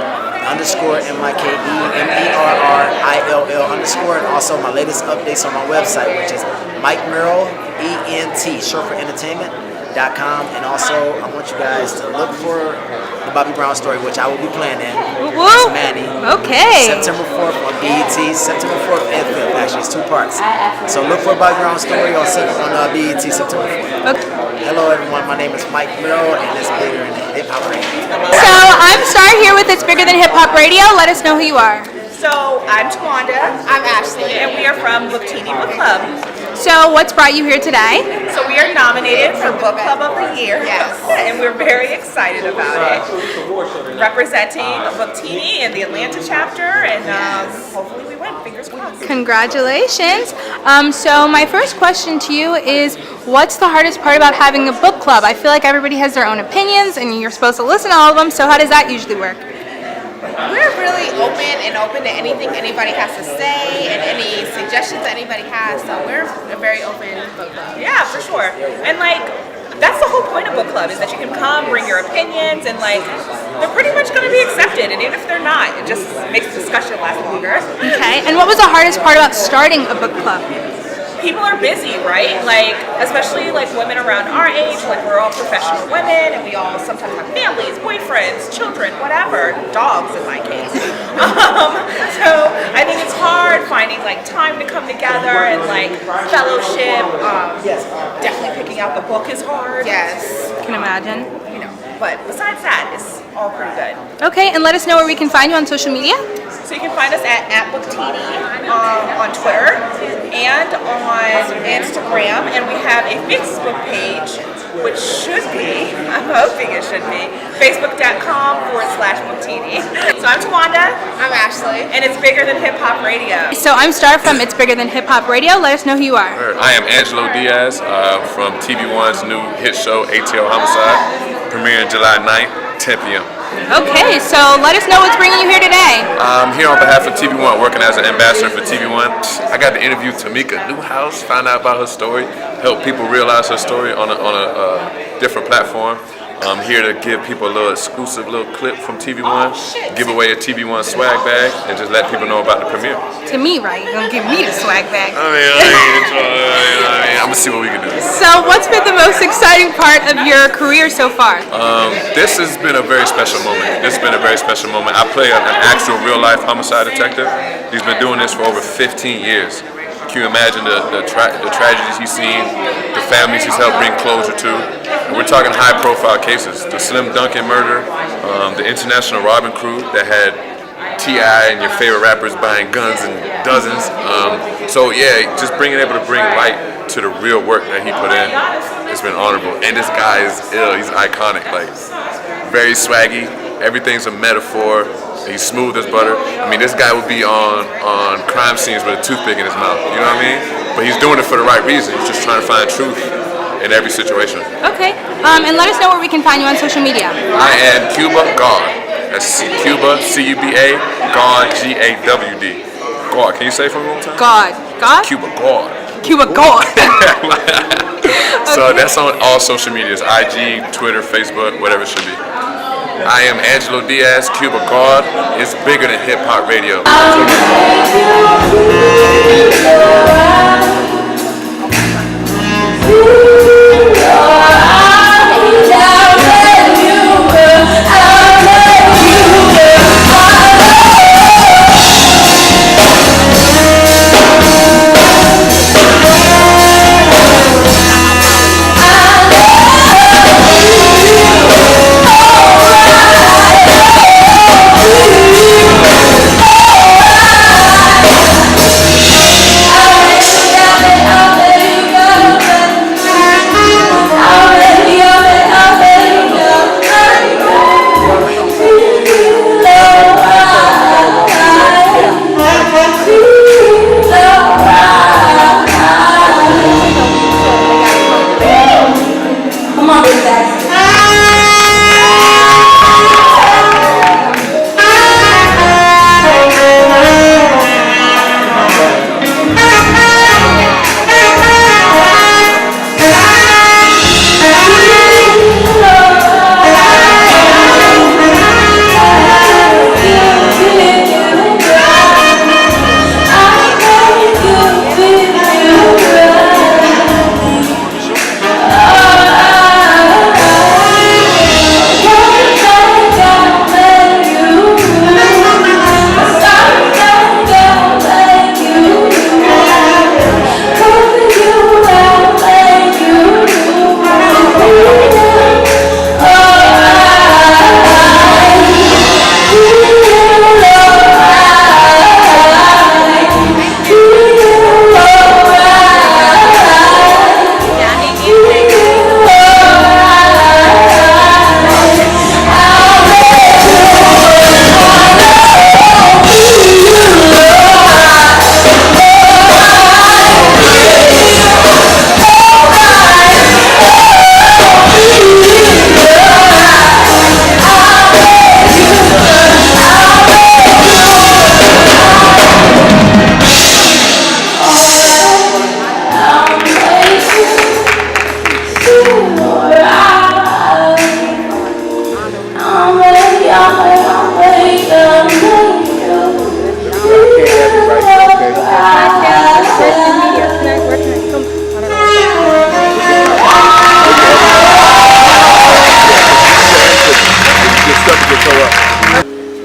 _MikeMerrill_, and also my latest updates on my website, which is Mike Merrill, ENT, short for entertainment.com. And also, I want you guys to look for the Bobby Brown story, which I will be playing in. It's Manny. Okay. September 4th on BET, September 4th and 5th, actually, it's 2 parts. So look for Bobby Brown story on BET, September 4th. Okay. Hello everyone, my name is Mike Merrill, and it's Bigger Than Hip Hop Radio. So, I'm Star here with It's Bigger Than Hip Hop Radio. Let us know who you are. So, I'm Tawanda. I'm Ashley. And we are from Booktini Book Club. So, what's brought you here today? So, we are nominated for Book Club of the Year. Yes. And we're very excited about it. Representing Booktini in the Atlanta chapter, and hopefully we win. Fingers crossed. Congratulations. So, my first question to you is, what's the hardest part about having a book club? I feel like everybody has their own opinions, and you're supposed to listen to all of them, so how does that usually work? We're really open to anything anybody has to say and any suggestions that anybody has. So we're a very open book club. Yeah, for sure. And that's the whole point of book club, is that you can come, bring your opinions, and they're pretty much going to be accepted. And even if they're not, it just makes the discussion last longer. Okay. And what was the hardest part about starting a book club? People are busy, right? Especially women around our age, we're all professional women, and we all sometimes have families, boyfriends, children, whatever, dogs in my case. So I think it's hard finding time to come together and fellowship. Definitely picking out the book is hard. Yes. Can imagine. But besides that, it's all pretty good. Okay, and let us know where we can find you on social media. So you can find us at Booktini on Twitter and on Instagram, and we have a Facebook page, which should be, I'm hoping it should be, facebook.com/Booktini. So I'm Tawanda. I'm Ashley. And it's Bigger Than Hip Hop Radio. So I'm Star from It's Bigger Than Hip Hop Radio. Let us know who you are. I am Angelo Diaz from TV1's new hit show, ATL Homicide, premiering July 9th, 10 p.m. Okay, so let us know what's bringing you here today. I'm here on behalf of TV1, working as an ambassador for TV1. I got to interview Tamika Newhouse, find out about her story, help people realize her story on a different platform. I'm here to give people a little exclusive little clip from TV1, give away a TV1 swag bag, and just let people know about the premiere. To me, right? You're going to give me the swag bag. I'm going to see what we can do. So what's been the most exciting part of your career so far? This has been a very special moment. This has been a very special moment. I play an actual real-life homicide detective. He's been doing this for over 15 years. Can you imagine the tragedies he's seen, the families he's helped bring closure to? And we're talking high-profile cases. The Slim Duncan murder, the international robbing crew that had T.I. and your favorite rappers buying guns in dozens. So yeah, just able to bring light to the real work that he put in, it's been honorable. And this guy is ill. He's iconic. Very swaggy. Everything's a metaphor. He's smooth as butter. I mean, this guy would be on crime scenes with a toothpick in his mouth. You know what I mean? But he's doing it for the right reason. He's just trying to find truth in every situation. Okay. And let us know where we can find you on social media. I am Cuba God. That's Cuba, C-U-B-A, God, G-A-W-D. God. Can you say it for me one more time? God. Cuba God. Cuba God. So that's on all social medias, IG, Twitter, Facebook, whatever it should be. I am Angelo Diaz, Cuba God. It's bigger than hip hop radio.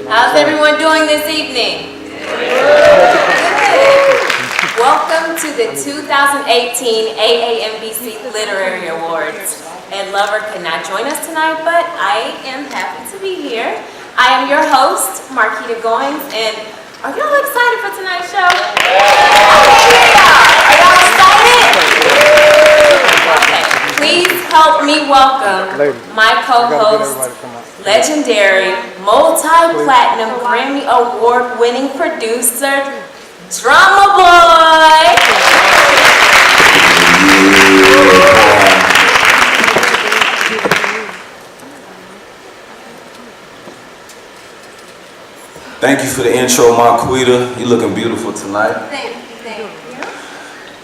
How's everyone doing this evening? Welcome to the 2018 AAMBC Literary Awards. And Lover could not join us tonight, but I am happy to be here. I am your host, Marquita Goings, and are y'all excited for tonight's show? Are y'all excited? Okay, please help me welcome my co-host, legendary, multi-platinum, Grammy Award-winning producer, Drama Boy. Thank you for the intro, Marquita. You're looking beautiful tonight. Thank you.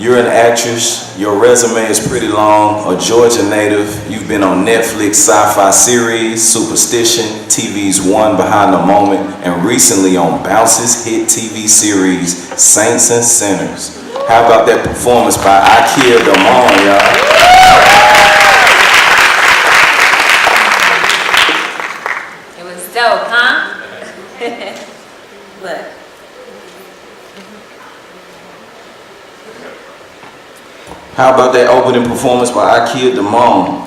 You're an actress. Your resume is pretty long. A Georgia native. You've been on Netflix sci-fi series, Superstition, TV's One Behind the Moment, and recently on Bounce's hit TV series, Saints and Sinners. How about that performance by Ikea Damon, y'all? It was dope, huh? Look. How about that opening performance by Ikea Damon?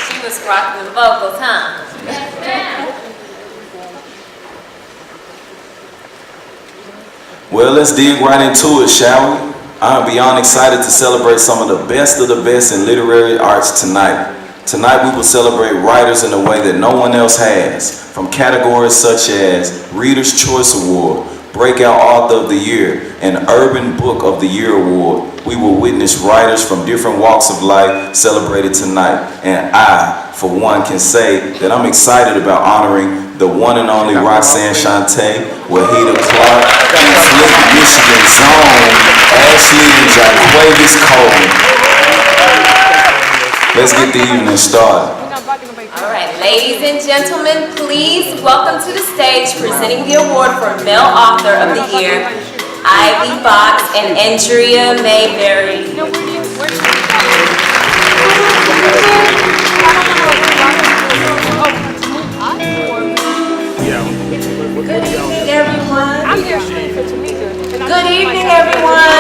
She was rocking the vocals, huh? Well, let's dig right into it, shall we? I'm beyond excited to celebrate some of the best in literary arts tonight. Tonight we will celebrate writers in a way that no one else has. From categories such as Reader's Choice Award, Breakout Author of the Year, and Urban Book of the Year Award, we will witness writers from different walks of life celebrated tonight. And I, for one, can say that I'm excited about honoring the one and only Roxanne Shante, Wahida Clark, and Flint, Michigan's own Ashley and Jaquavis Coleman. Let's get the evening started. All right, ladies and gentlemen, please welcome to the stage, presenting the award for Male Author of the Year, Ivy Fox and Andrea Mayberry. Good evening, everyone. Good evening, everyone.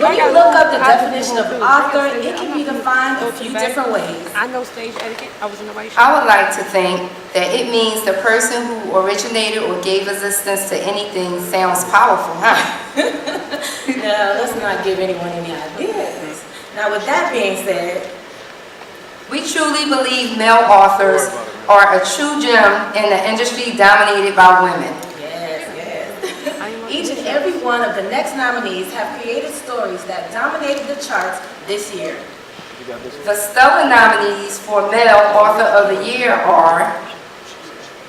When you look up the definition of author, it can be defined a few different ways. I know stage etiquette. I was in the right show. I would like to think that it means the person who originated or gave existence to anything. Sounds powerful, huh? No, let's not give anyone any ideas. Now, with that being said, we truly believe male authors are a true gem in the industry dominated by women. each and every one of the next nominees have created stories that dominated the charts this year. The stellar nominees for Male Author of the Year are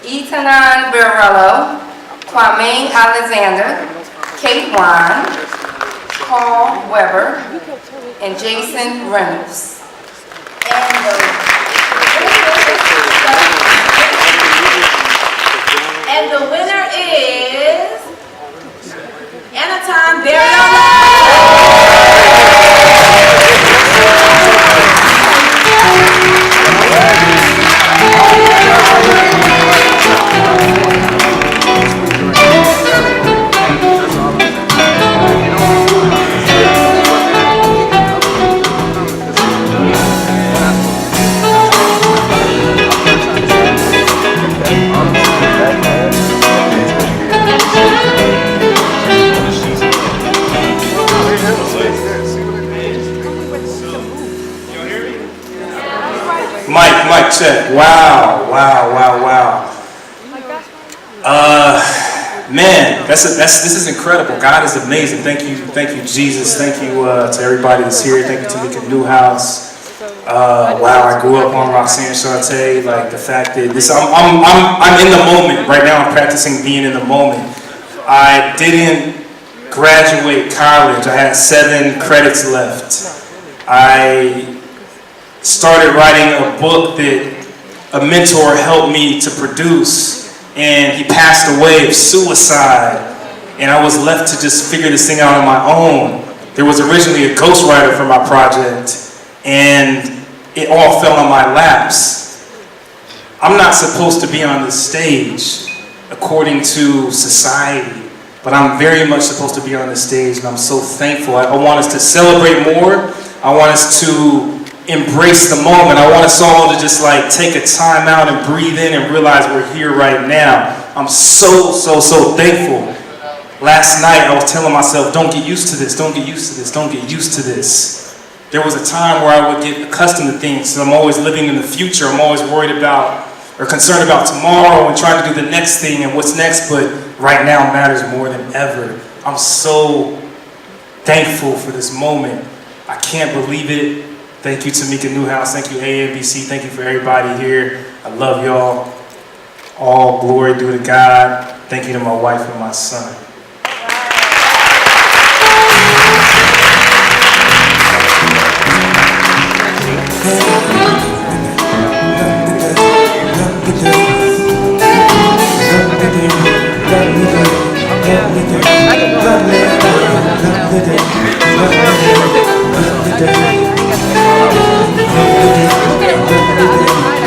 Etanan Barello, Kwame Alexander, Kate Wine, Paul Weber, and Jason Reynolds. And the winner is Etanan Barello. Mic check. Wow. Man, this is incredible. God is amazing. Thank you, Jesus. Thank you to everybody that's here. Thank you to Tamika Newhouse. Wow, I grew up on Roxanne Shante. Like the fact that this, I'm in the moment right now. I'm practicing being in the moment. I didn't graduate college. I had 7 credits left. I started writing a book that a mentor helped me to produce, and he passed away of suicide, and I was left to just figure this thing out on my own. There was originally a ghostwriter for my project, and it all fell on my laps. I'm not supposed to be on this stage according to society, but I'm very much supposed to be on this stage, and I'm so thankful. I want us to celebrate more. I want us to embrace the moment. I want us all to just like take a time out and breathe in and realize we're here right now. I'm so thankful. Last night I was telling myself, don't get used to this, don't get used to this, don't get used to this. There was a time where I would get accustomed to things, so I'm always living in the future. I'm always worried about or concerned about tomorrow and trying to do the next thing and what's next, but right now matters more than ever. I'm so thankful for this moment. I can't believe it. Thank you, Tamika Newhouse. Thank you, AAMBC. Thank you for everybody here. I love y'all. All glory due to God. Thank you to my wife and my son.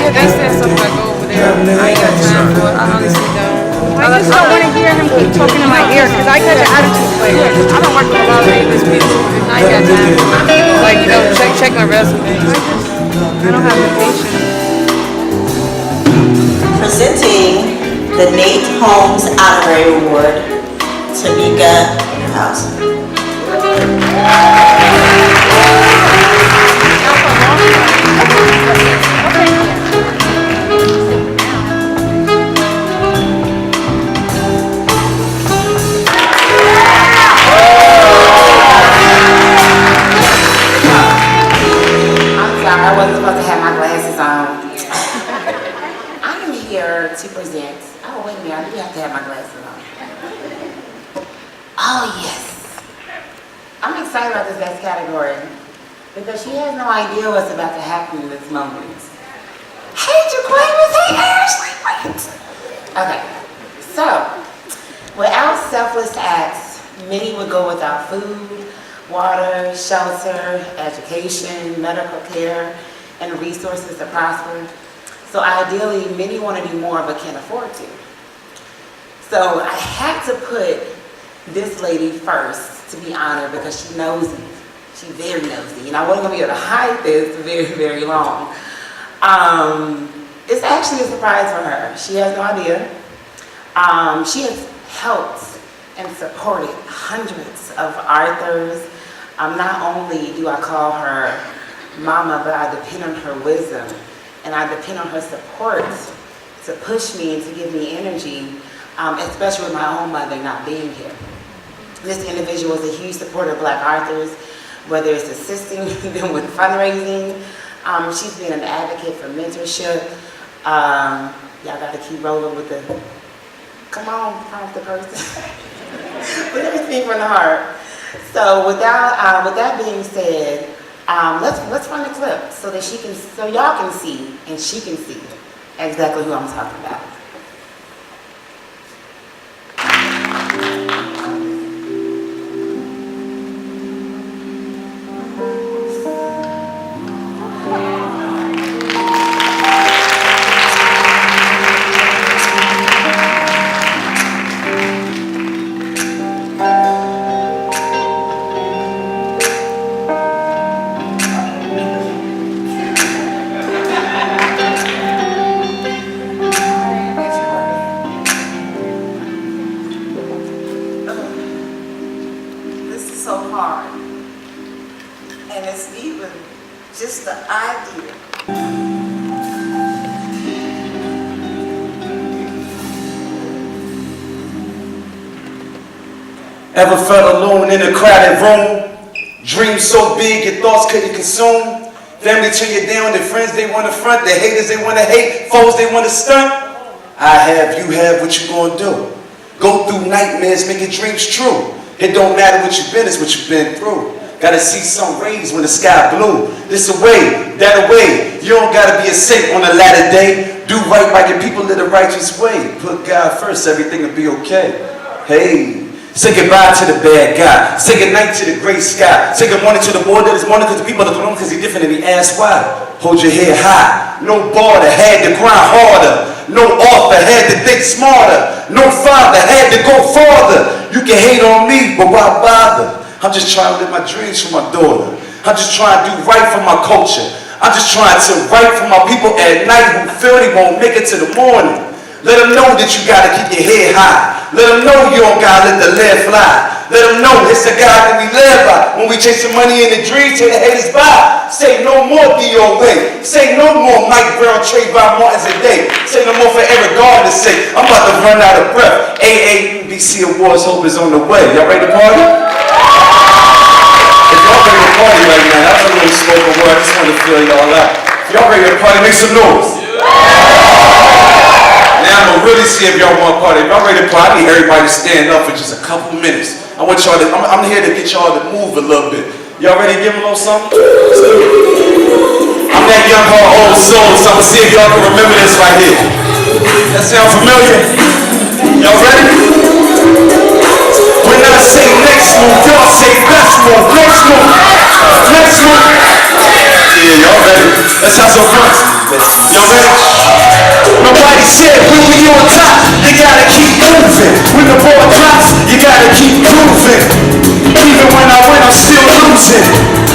They said something like over there. I ain't got time for it. I honestly don't. I just don't want to hear him keep talking in my ear because I got the attitude player. I don't work with a lot of English people. I ain't got time. Like, you know, check my resume. I don't have the patience. Presenting the Nate Holmes Honorary Award, Tamika Newhouse. to have my glasses on. Oh yes. I'm excited about this next category because she has no idea what's about to happen in this moment. Hey Jaquavis, hey Ashley, wait. Okay, so without selfless acts, many would go without food, water, shelter, education, medical care, and resources to prosper. So ideally, many want to do more but can't afford to. So I had to put this lady first to be honored because she knows me. She's very nosy, and I wasn't going to be able to hide this very, very long. It's actually a surprise for her. She has no idea. She has helped and supported hundreds of authors. Not only do I call her mama, but I depend on her wisdom, and I depend on her support to push me and to give me energy, especially with my own mother not being here. This individual is a huge supporter of Black authors, whether it's assisting them with fundraising. She's been an advocate for mentorship. Y'all got to keep rolling with the, come on, prompt the person. But let me speak from the heart. So with that being said, let's run the clip so that so y'all can see and she can see exactly who I'm talking about. Ever felt alone in a crowded room? Dreams so big your thoughts couldn't consume? Family turn you down, their friends they want to front, their haters they want to hate, foes they want to stunt? I have, you have, what you gonna do? Go through nightmares, making dreams true. It don't matter what you've been, it's what you've been through. Gotta see some rays when the sky blue. This away, that away. You don't gotta be a saint on the latter day. Do right by your people in the righteous way. Put God first, everything will be okay. Hey. Say goodbye to the bad guy. Say goodnight to the gray sky. Say good morning to the boy that is morning because the people that come because he's different and he asks why. Hold your head high. No border, had to grind harder. No author, had to think smarter. No father, had to go farther. You can hate on me, but why bother? I'm just trying to live my dreams for my daughter. I'm just trying to do right for my culture. I'm just trying to write for my people at night who feel they won't make it to the morning. Let them know that you gotta keep your head high. Let them know you don't gotta let the lead fly. Let them know it's the God that we live by. When we chasing money in the dreams, say the haters by. Say no more DOA. Say no more Mike Brown, Trayvon Martin's a day. Say no more for Eric Gardner's sake. I'm about to run out of breath. AAMBC Awards Hope is on the way. Y'all ready to party? If y'all ready to party right now, that's a little spoken word. I just want to feel y'all out. If y'all ready to party, make some noise. Now I'm gonna really see if y'all want to party. If y'all ready to party, I need everybody to stand up for just a couple minutes. I want y'all to, I'm here to get y'all to move a little bit. Y'all ready to give them a little something? I'm that young heart, old soul, so I'm gonna see if y'all can remember this right here. That sound familiar? Y'all ready? When I say next move, y'all say best move, next move, next move. Yeah, y'all ready? Let's have some fun. Y'all ready? Nobody said when we on top, you gotta keep moving. When the ball drops, you gotta keep moving. Even when I win, I'm still losing.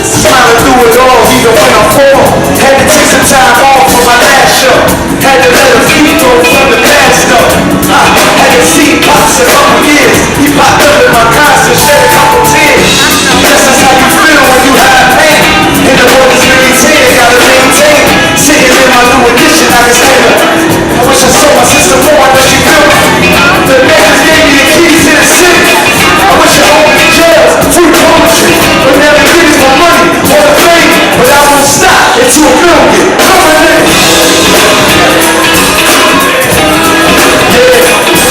Smiling through it all, even when I fall. Had to take some time off for my last show. Had to let a feet go from the past though. Had to see Pops a couple years. He popped up in my concert, shed a couple tears. This is how you feel when you have pain. And the road is really tears, gotta maintain. Sitting in my new edition, I can stand up. I wish I saw my sister more, I know she feel me. The neighbors gave me the keys to the city. I wish I owned the jails, free poetry. But never give me my money or the fame. But I won't stop until a million. Come on, nigga. Yeah.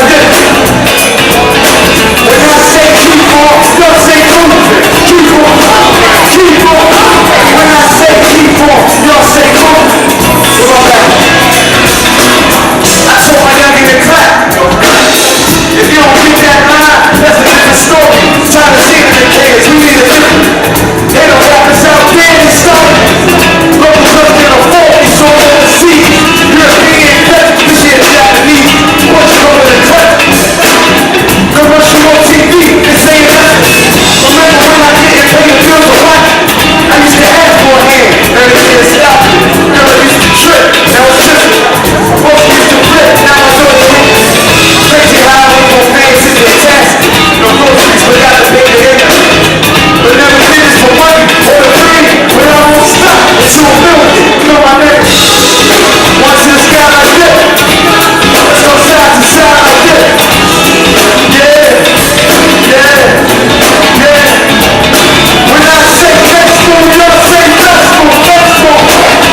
like this. When I say keep on, y'all say moving. Keep on, keep on. When I say keep on, y'all say moving. Come on back. I told my youngin' to clap. If you don't get that line, that's a different story. Trying to see the kids, we need a different. They don't walk us out there and start. Locals up in a 40, so overseas. European cut, this shit Japanese. What's going to the cut? Commercial on TV, this ain't nothing. Remember when I didn't pay the bills a lot? I used to ask for a hand. Everything is out. Girl, I used to trip. Now it's tripping. Both used to flip. Now I know it's crazy how I went from fans to the task. No groceries, but got to pay the hair. But never did this for money or the fame. But I won't stop until I'm feeling it. You know my name. One to the sky like this. Let's go side to side like this. Yeah, yeah, yeah. When I say let's go, y'all say let's go, let's go, let's go.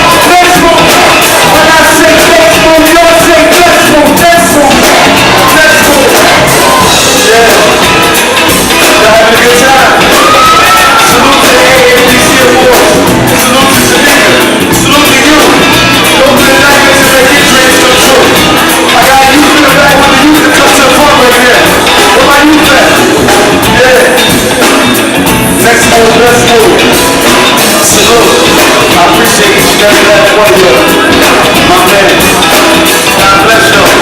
When I say let's go, y'all say let's go, let's go, let's go. Yeah, y'all having a good time. Salute to the AAMBC Awards. Salute to Tamika. Salute to you. Those are the nights that make your dreams come true. I got youth in the back with the youth that come to the front right here. Where my youth at? Yeah. Next move, let's move. Salute. I appreciate each and every last one of you. My man. God bless y'all.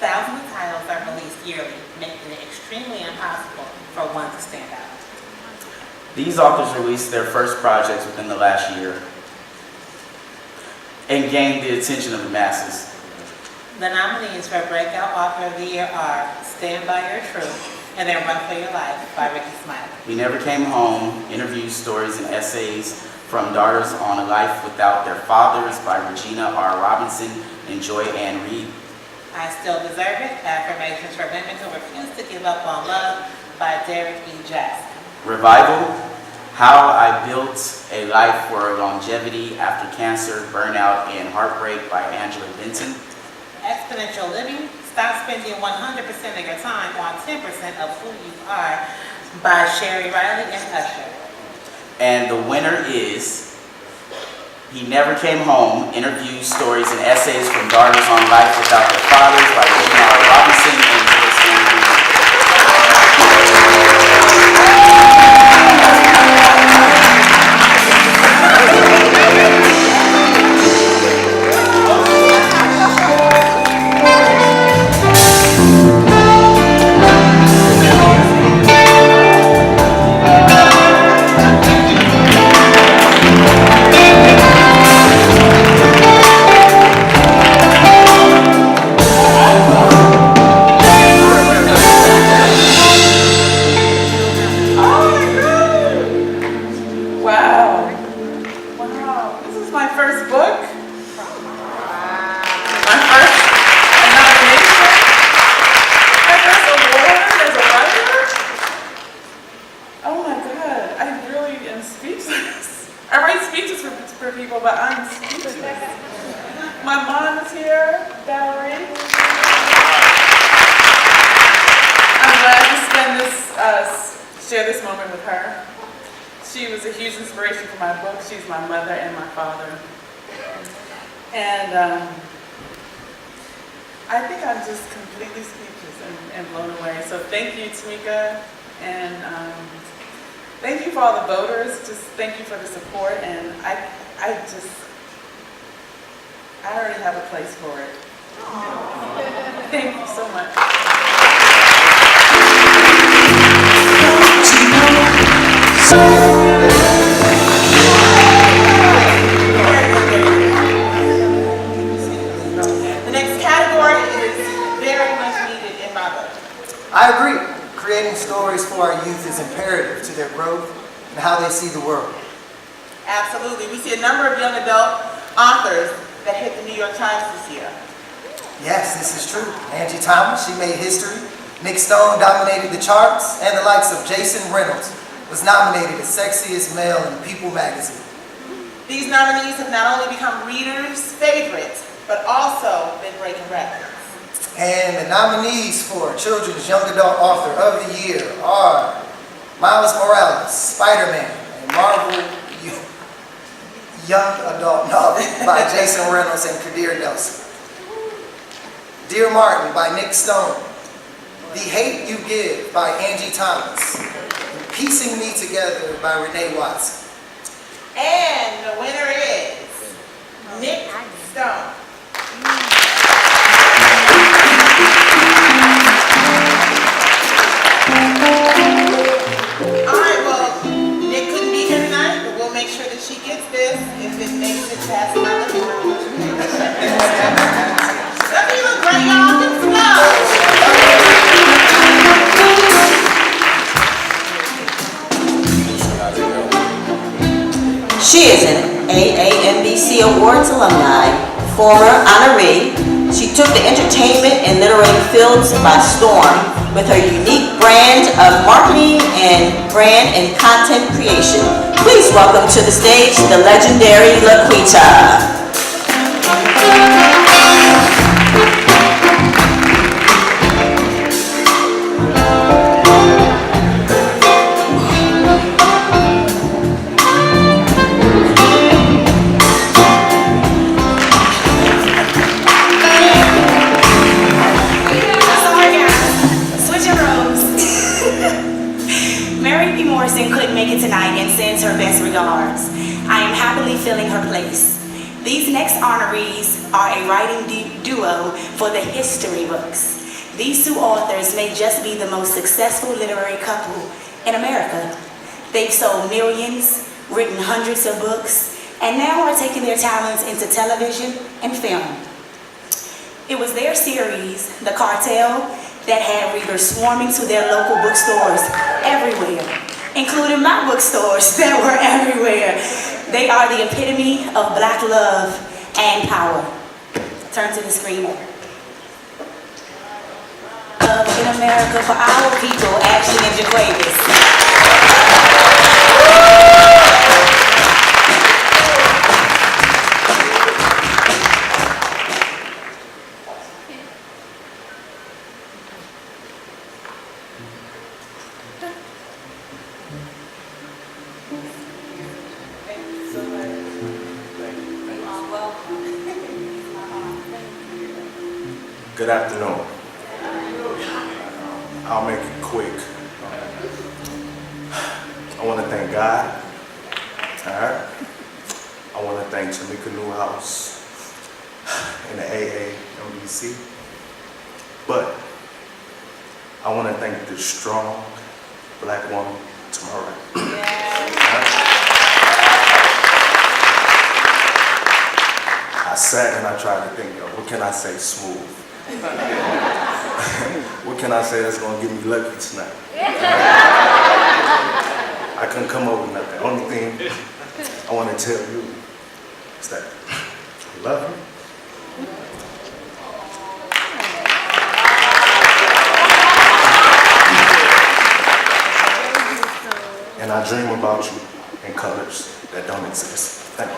Thousands of titles are released yearly, making it extremely impossible for one to stand out. These authors released their first projects within the last year and gained the attention of the masses. The nominees for Breakout Author of the Year are Stand By Your Truth and Then Run For Your Life by Ricky Smiley. We Never Came Home, interviews, stories, and essays from Daughters on a Life Without Their Fathers by Regina R. Robinson and Joy Ann Reed. I Still Deserve It, Affirmations for Women Who Refuse to Give Up on Love by Derek E. Jackson. Revival, How I Built a Life for Longevity After Cancer, Burnout, and Heartbreak by Angela Benton. Exponential Living, Stop Spending 100% of your time on 10% of who you are by Sherry Riley and Usher. And the winner is He Never Came Home, interviews, stories, and essays from Daughters on Life Without Their Fathers by Regina R. Robinson and Joyce Ann Reed. Share this moment with her. She was a huge inspiration for my book. She's my mother and my father. And I think I'm just completely speechless and blown away. So thank you, Tamika, and thank you for all the voters. Just thank you for the support, and I already have a place for it. Thank you so much. The next category is very much needed in my book. I agree. Creating stories for our youth is imperative to their growth and how they see the world. Absolutely. We see a number of young adult authors that hit the New York Times this year. Yes, this is true. Angie Thomas, she made history. Nick Stone dominated the charts, and the likes of Jason Reynolds was nominated as Sexiest Male in People magazine. These nominees have not only become readers' favorites, but also been breaking records. And the nominees for Children's Young Adult Author of the Year are Miles Morales, Spider-Man, and Marvel Young Adult Novel by Jason Reynolds and Kadir Nelson. Dear Martin by Nick Stone. The Hate You Give by Angie Thomas. And Piecing Me Together by Renee Watson. And the winner is Nick Stone. Alright, well, Nick couldn't be here tonight, but we'll make sure that she gets this if it makes it past my living room. Doesn't he look great, y'all? Let's go! She is an AAMBC Awards alumni, former honoree. She took the entertainment and literary fields by storm with her unique brand of marketing and brand and content creation. Please welcome to the stage the legendary Laquita. Couldn't make it tonight and sends her best regards. I am happily filling her place. These next honorees are a writing duo for the history books. These two authors may just be the most successful literary couple in America. They've sold millions, written hundreds of books, and now are taking their talents into television and film. It was their series, The Cartel, that had readers swarming to their local bookstores everywhere, including my bookstores that were everywhere. They are the epitome of Black love and power. Turn to the screen. Love in America for our people, Ashley and Jaquavis. Good afternoon. I'll make it quick. I want to thank God. All right. I want to thank Tamika Newhouse and the AAMBC. But I want to thank this strong Black woman to my right. I sat and I tried to think, what can I say smooth? What can I say that's gonna get me lucky tonight? I couldn't come up with nothing. The only thing I want to tell you is that I love you. And I dream about you in colors that don't exist. Thank you.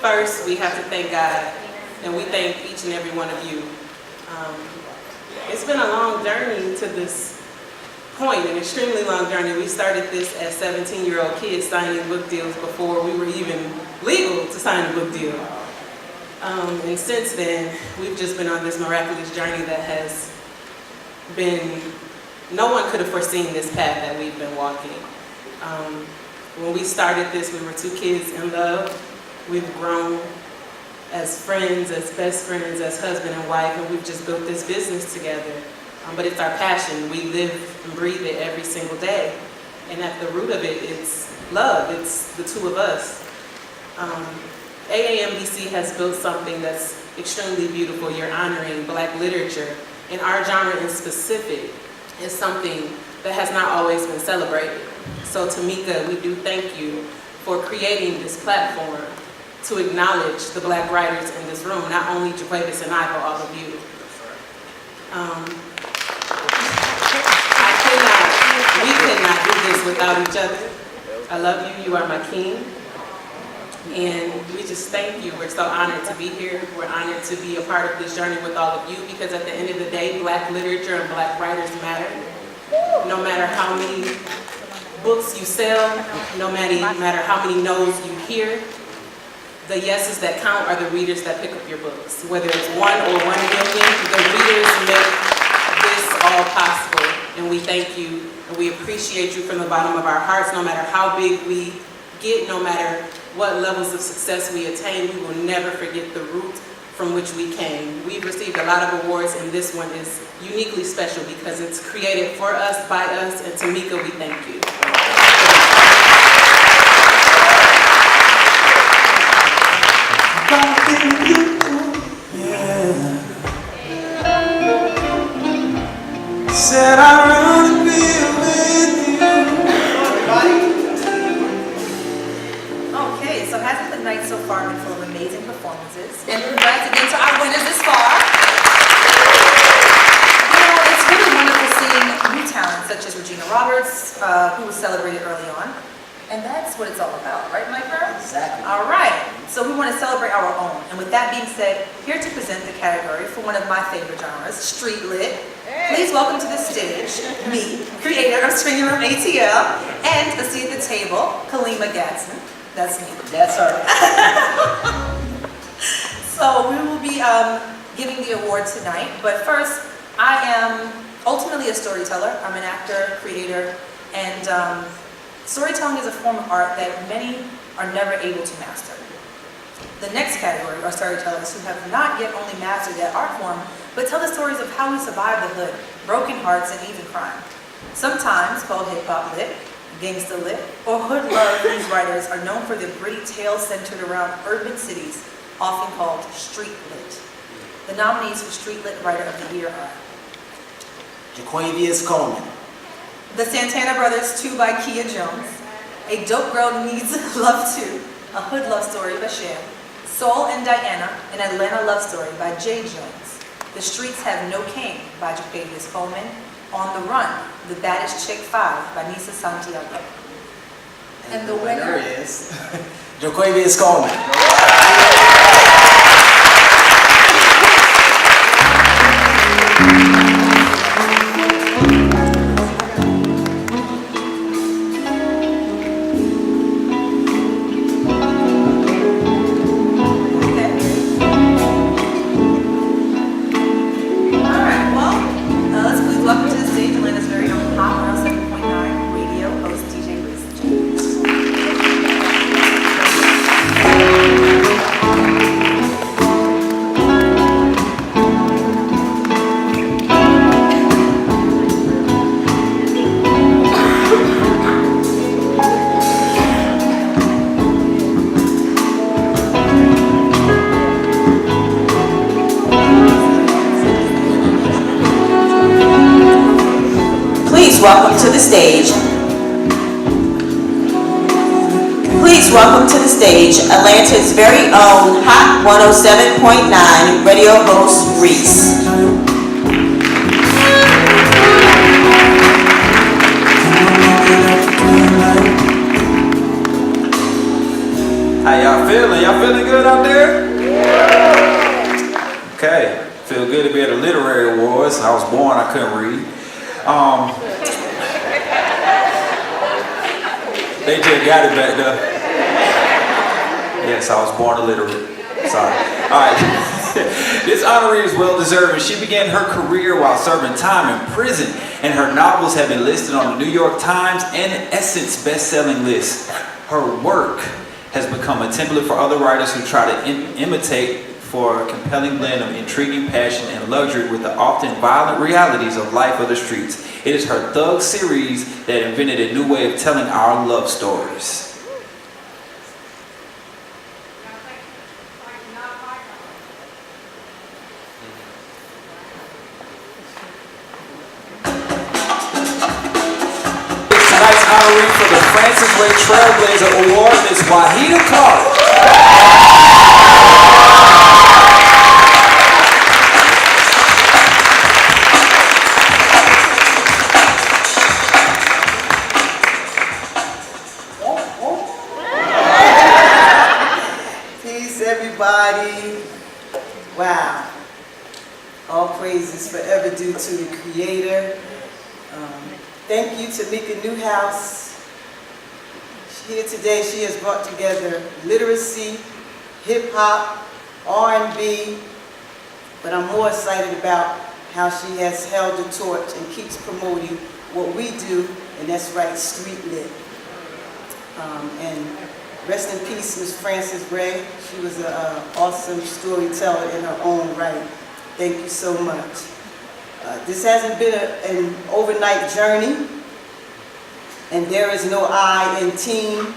First, we have to thank God, and we thank each and every one of you. It's been a long journey to this point, an extremely long journey. We started this as 17-year-old kids signing book deals before we were even legal to sign a book deal. And since then, we've just been on this miraculous journey that has been, no one could have foreseen this path that we've been walking. When we started this, we were two kids in love. We've grown as friends, as best friends, as husband and wife, and we've just built this business together. But it's our passion. We live and breathe it every single day. And at the root of it, it's love. It's the two of us. AAMBC has built something that's extremely beautiful. You're honoring Black literature, and our genre in specific is something that has not always been celebrated. So Tamika, we do thank you for creating this platform to acknowledge the Black writers in this room, not only Jaquavis and I, but all of you. We could not do this without each other. I love you, you are my king. And we just thank you. We're so honored to be here. We're honored to be a part of this journey with all of you, because at the end of the day, Black literature and Black writers matter. No matter how many books you sell, no matter how many no's you hear, the yeses that count are the readers that pick up your books. Whether it's 1 or 1 million, the readers make this all possible. And we thank you, and we appreciate you from the bottom of our hearts. No matter how big we get, no matter what levels of success we attain, we will never forget the root from which we came. We've received a lot of awards, and this one is uniquely special because it's created for us, by us, and Tamika, we thank you. Said I'd rather be with you. Okay, so hasn't the night so far been full of amazing performances? And congrats again to our winners this far. You know, it's really wonderful seeing new talent such as Regina Roberts, who was celebrated early on. And that's what it's all about, right, Mike Brown? Exactly. All right, so we want to celebrate our own. And with that being said, here to present the category for one of my favorite genres, Street Lit. Please welcome to the stage, me, creator of Stringing Room ATL, and a seat at the table, Kalima Gatson. That's me. That's her. So we will be giving the award tonight, but first, I am ultimately a storyteller. I'm an actor, creator, and storytelling is a form of art that many are never able to master. The next category are storytellers who have not yet only mastered that art form, but tell the stories of how we survived the hood, broken hearts, and even crime. Sometimes called hip-hop lit, gangsta lit, or hood love, these writers are known for their gritty tales centered around urban cities, often called street lit. The nominees for Street Lit Writer of the Year are Jaquavius Coleman. The Santana Brothers 2 by Kia Jones, A Dope Girl Needs Love Too, a hood love story by Sham, Soul and Diana, an Atlanta love story by Jay Jones, The Streets Have No King by Jaquavius Coleman, On the Run, The Baddest Chick 5 by Nisa Santiago. And the winner is Jaquavius Coleman. Welcome to the stage. Please welcome to the stage Atlanta's very own Hot 107.9 radio host Reese. How y'all feeling? Y'all feeling good out there? Okay, feel good to be at the Literary Awards. I was born, I couldn't read. They just got it back there. Yes, I was born illiterate. Sorry. All right. This honoree is well deserved. She began her career while serving time in prison, and her novels have been listed on the New York Times and Essence best-selling list. Her work has become a template for other writers who try to imitate for a compelling blend of intriguing passion and luxury with the often violent realities of life of the streets. It is her Thug series that invented a new way of telling our love stories. Tonight's honoree for the Francis Ray Trailblazer Award is Wahida Clark. Peace, everybody. Wow. All praises forever due to the Creator. Thank you to Mika Newhouse. Here today, she has brought together literacy, hip-hop, R&B, but I'm more excited about how she has held the torch and keeps promoting what we do, and that's right, street lit. And rest in peace, Miss Frances Ray. She was an awesome storyteller in her own right. Thank you so much. This hasn't been an overnight journey, and there is no I in team.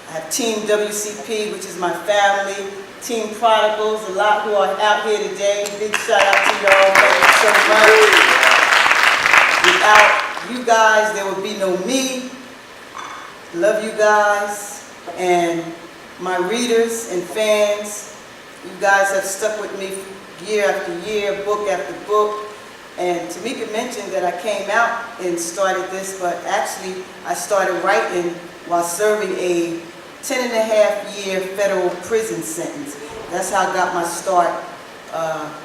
I have Team WCP, which is my family, Team Prodigals, a lot who are out here today. Big shout out to y'all, thank you so much. Without you guys, there would be no me. Love you guys, and my readers and fans, you guys have stuck with me year after year, book after book. And Tamika mentioned that I came out and started this, but actually I started writing while serving a 10.5-year federal prison sentence. That's how I got my start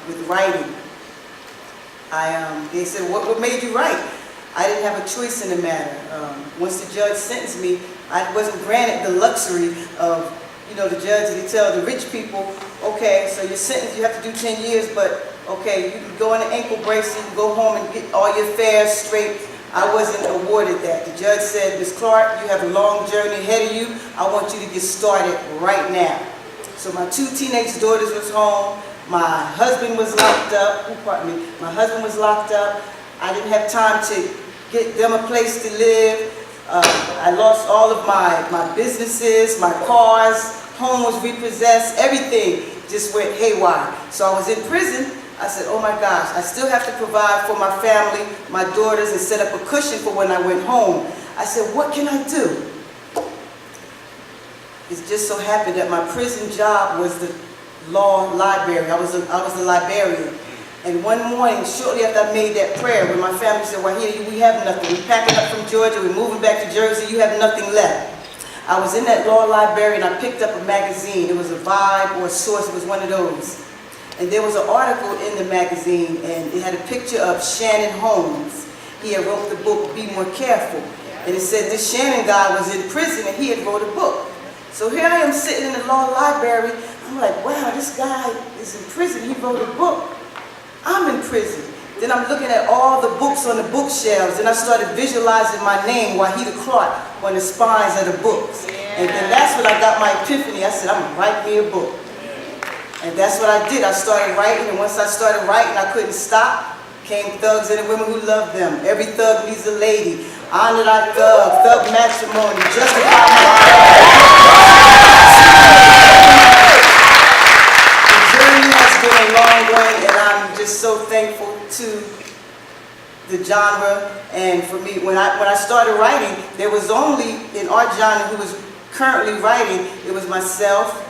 with writing. They said, what made you write? I didn't have a choice in the matter. Once the judge sentenced me, I wasn't granted the luxury of, the judge, they tell the rich people, okay, so you're sentenced, you have to do 10 years, but okay, you can go in an ankle brace, you can go home and get all your affairs straight. I wasn't awarded that. The judge said, Ms. Clark, you have a long journey ahead of you. I want you to get started right now. So my 2 teenage daughters was home. My husband was locked up. My husband was locked up. I didn't have time to get them a place to live. I lost all of my businesses, my cars, home was repossessed, everything just went haywire. So I was in prison. I said, oh my gosh, I still have to provide for my family, my daughters, and set up a cushion for when I went home. I said, what can I do? It just so happened that my prison job was the law library. I was a librarian. And one morning, shortly after I made that prayer, when my family said, well, here, we have nothing. We're packing up from Georgia, we're moving back to Jersey, you have nothing left. I was in that law library and I picked up a magazine. It was a Vibe or a Source, it was one of those. And there was an article in the magazine and it had a picture of Shannon Holmes. He had wrote the book, Be More Careful. And it said this Shannon guy was in prison and he had wrote a book. So here I am sitting in the law library. I'm like, wow, this guy is in prison, he wrote a book. I'm in prison. Then I'm looking at all the books on the bookshelves and I started visualizing my name, Wahida Clark, on the spines of the books. And then that's when I got my epiphany. I said, I'm gonna write me a book. And that's what I did. I started writing, and once I started writing, I couldn't stop. Came thugs and the women who love them. Every thug needs a lady. Honor thy thug, thug matrimony, justify my The journey has been a long one, and I'm just so thankful to the genre. And for me, when I started writing, there was only, in our genre, who was currently writing, it was myself,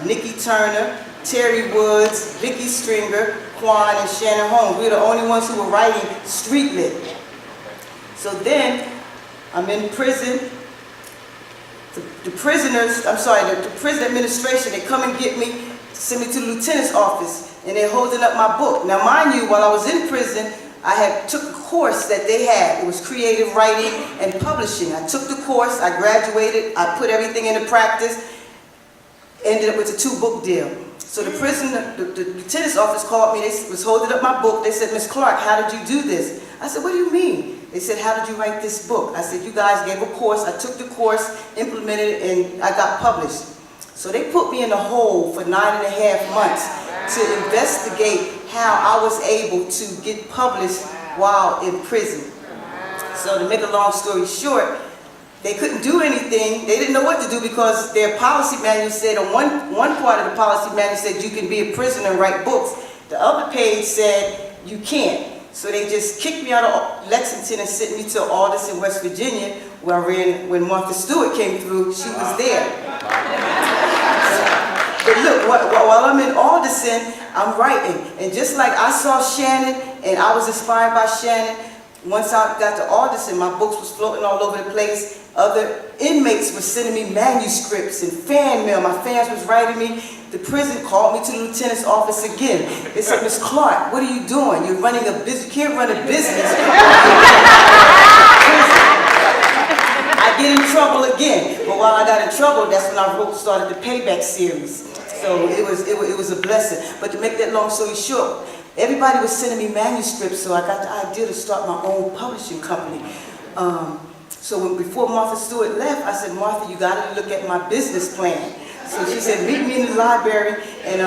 Nikki Turner, Terry Woods, Vicky Stringer, Quan, and Shannon Holmes. We were the only ones who were writing street lit. So then, I'm in prison. The prison administration, they come and get me, send me to the lieutenant's office, and they're holding up my book. Now, mind you, while I was in prison, I had took a course that they had. It was creative writing and publishing. I took the course, I graduated, I put everything into practice, ended up with a 2-book deal. So the lieutenant's office called me, they was holding up my book. They said, Ms. Clark, how did you do this? I said, what do you mean? They said, how did you write this book? I said, you guys gave a course. I took the course, implemented it, and I got published. So they put me in a hole for 9.5 months to investigate how I was able to get published while in prison. So to make a long story short, they couldn't do anything. They didn't know what to do because their policy manual said, on one part of the policy manual said you can be a prisoner and write books. The other page said you can't. So they just kicked me out of Lexington and sent me to Aldous in West Virginia, where I ran when Martha Stewart came through. She was there. But look, while I'm in Alderson, I'm writing. And just like I saw Shannon and I was inspired by Shannon, once I got to Alderson, my books was floating all over the place. Other inmates were sending me manuscripts and fan mail. My fans was writing me. The prison called me to the lieutenant's office again. They said, Miss Clark, what are you doing? You're running a business. You can't run a business. I get in trouble again. But while I got in trouble, that's when I started the Payback series. So it was a blessing. But to make that long story short, everybody was sending me manuscripts, so I got the idea to start my own publishing company. Before Martha Stewart left, I said, Martha, you got to look at my business plan. So she said, meet me in the library and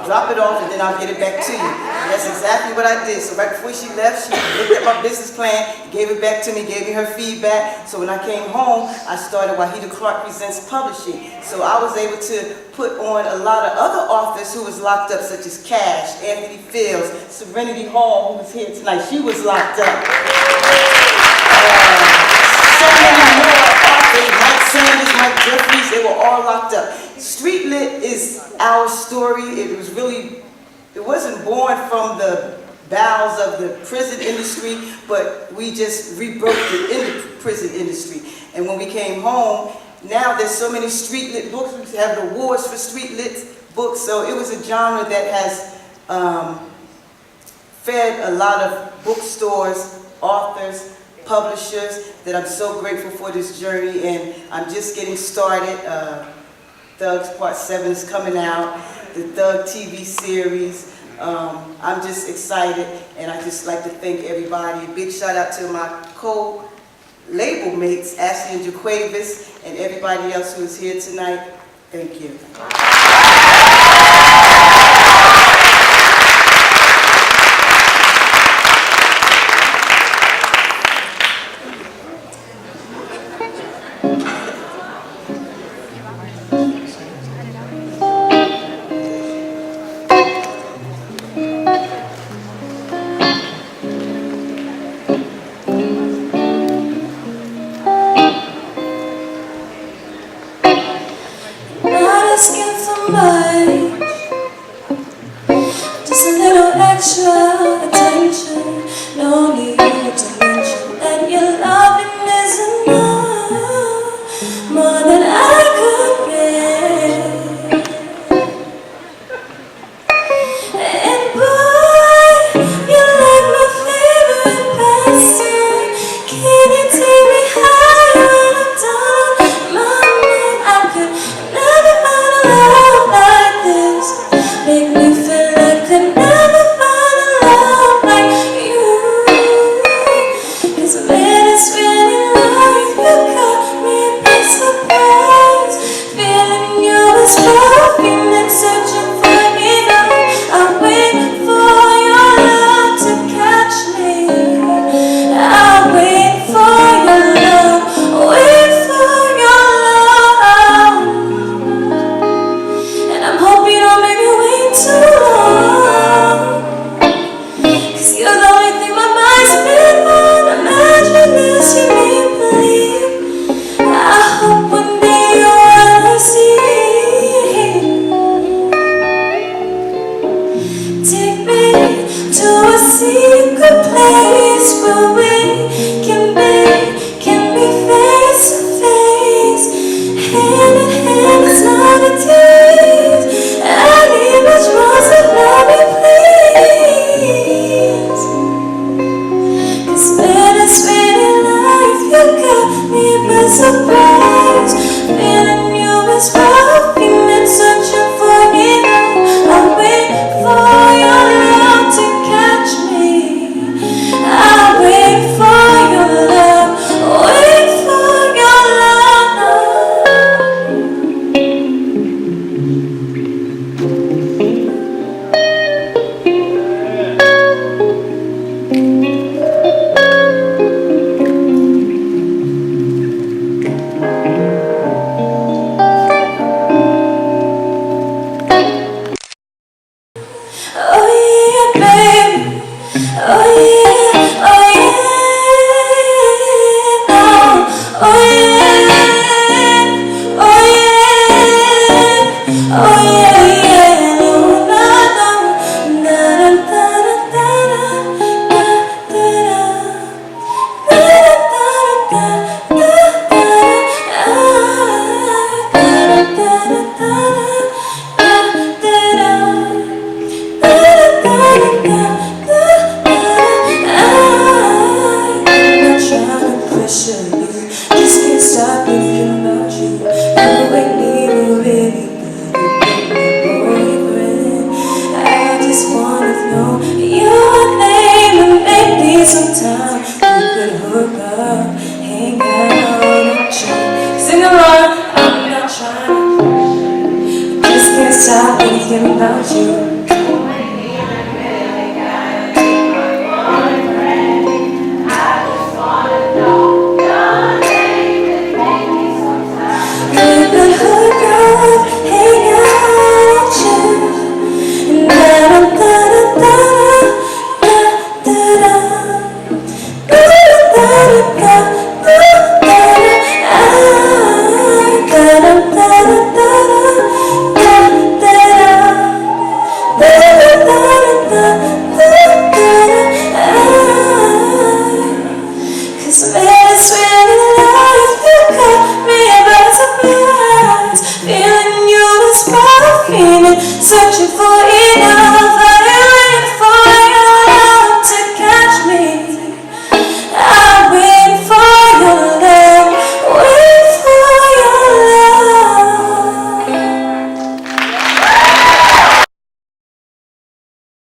drop it off, and then I'll get it back to you. And that's exactly what I did. So right before she left, she looked at my business plan, gave it back to me, gave me her feedback. So when I came home, I started Wahida Clark Presents Publishing. So I was able to put on a lot of other authors who was locked up, such as Cash, Anthony Fields, Serenity Hall, who was here tonight. She was locked up. So many more authors, Mike Sanders, Mike Jeffries, they were all locked up. Street Lit is our story. It wasn't born from the bowels of the prison industry, but we just rebirthed it in the prison industry. And when we came home, now there's so many Street Lit books. We have the awards for Street Lit books. So it was a genre that has fed a lot of bookstores, authors, publishers, that I'm so grateful for this journey, and I'm just getting started. Thugs Part 7 is coming out, the Thug TV series. I'm just excited, and I just like to thank everybody. Big shout out to my co-label mates, Ashley and Jaquavis, and everybody else who is here tonight. Thank you. thinking about you.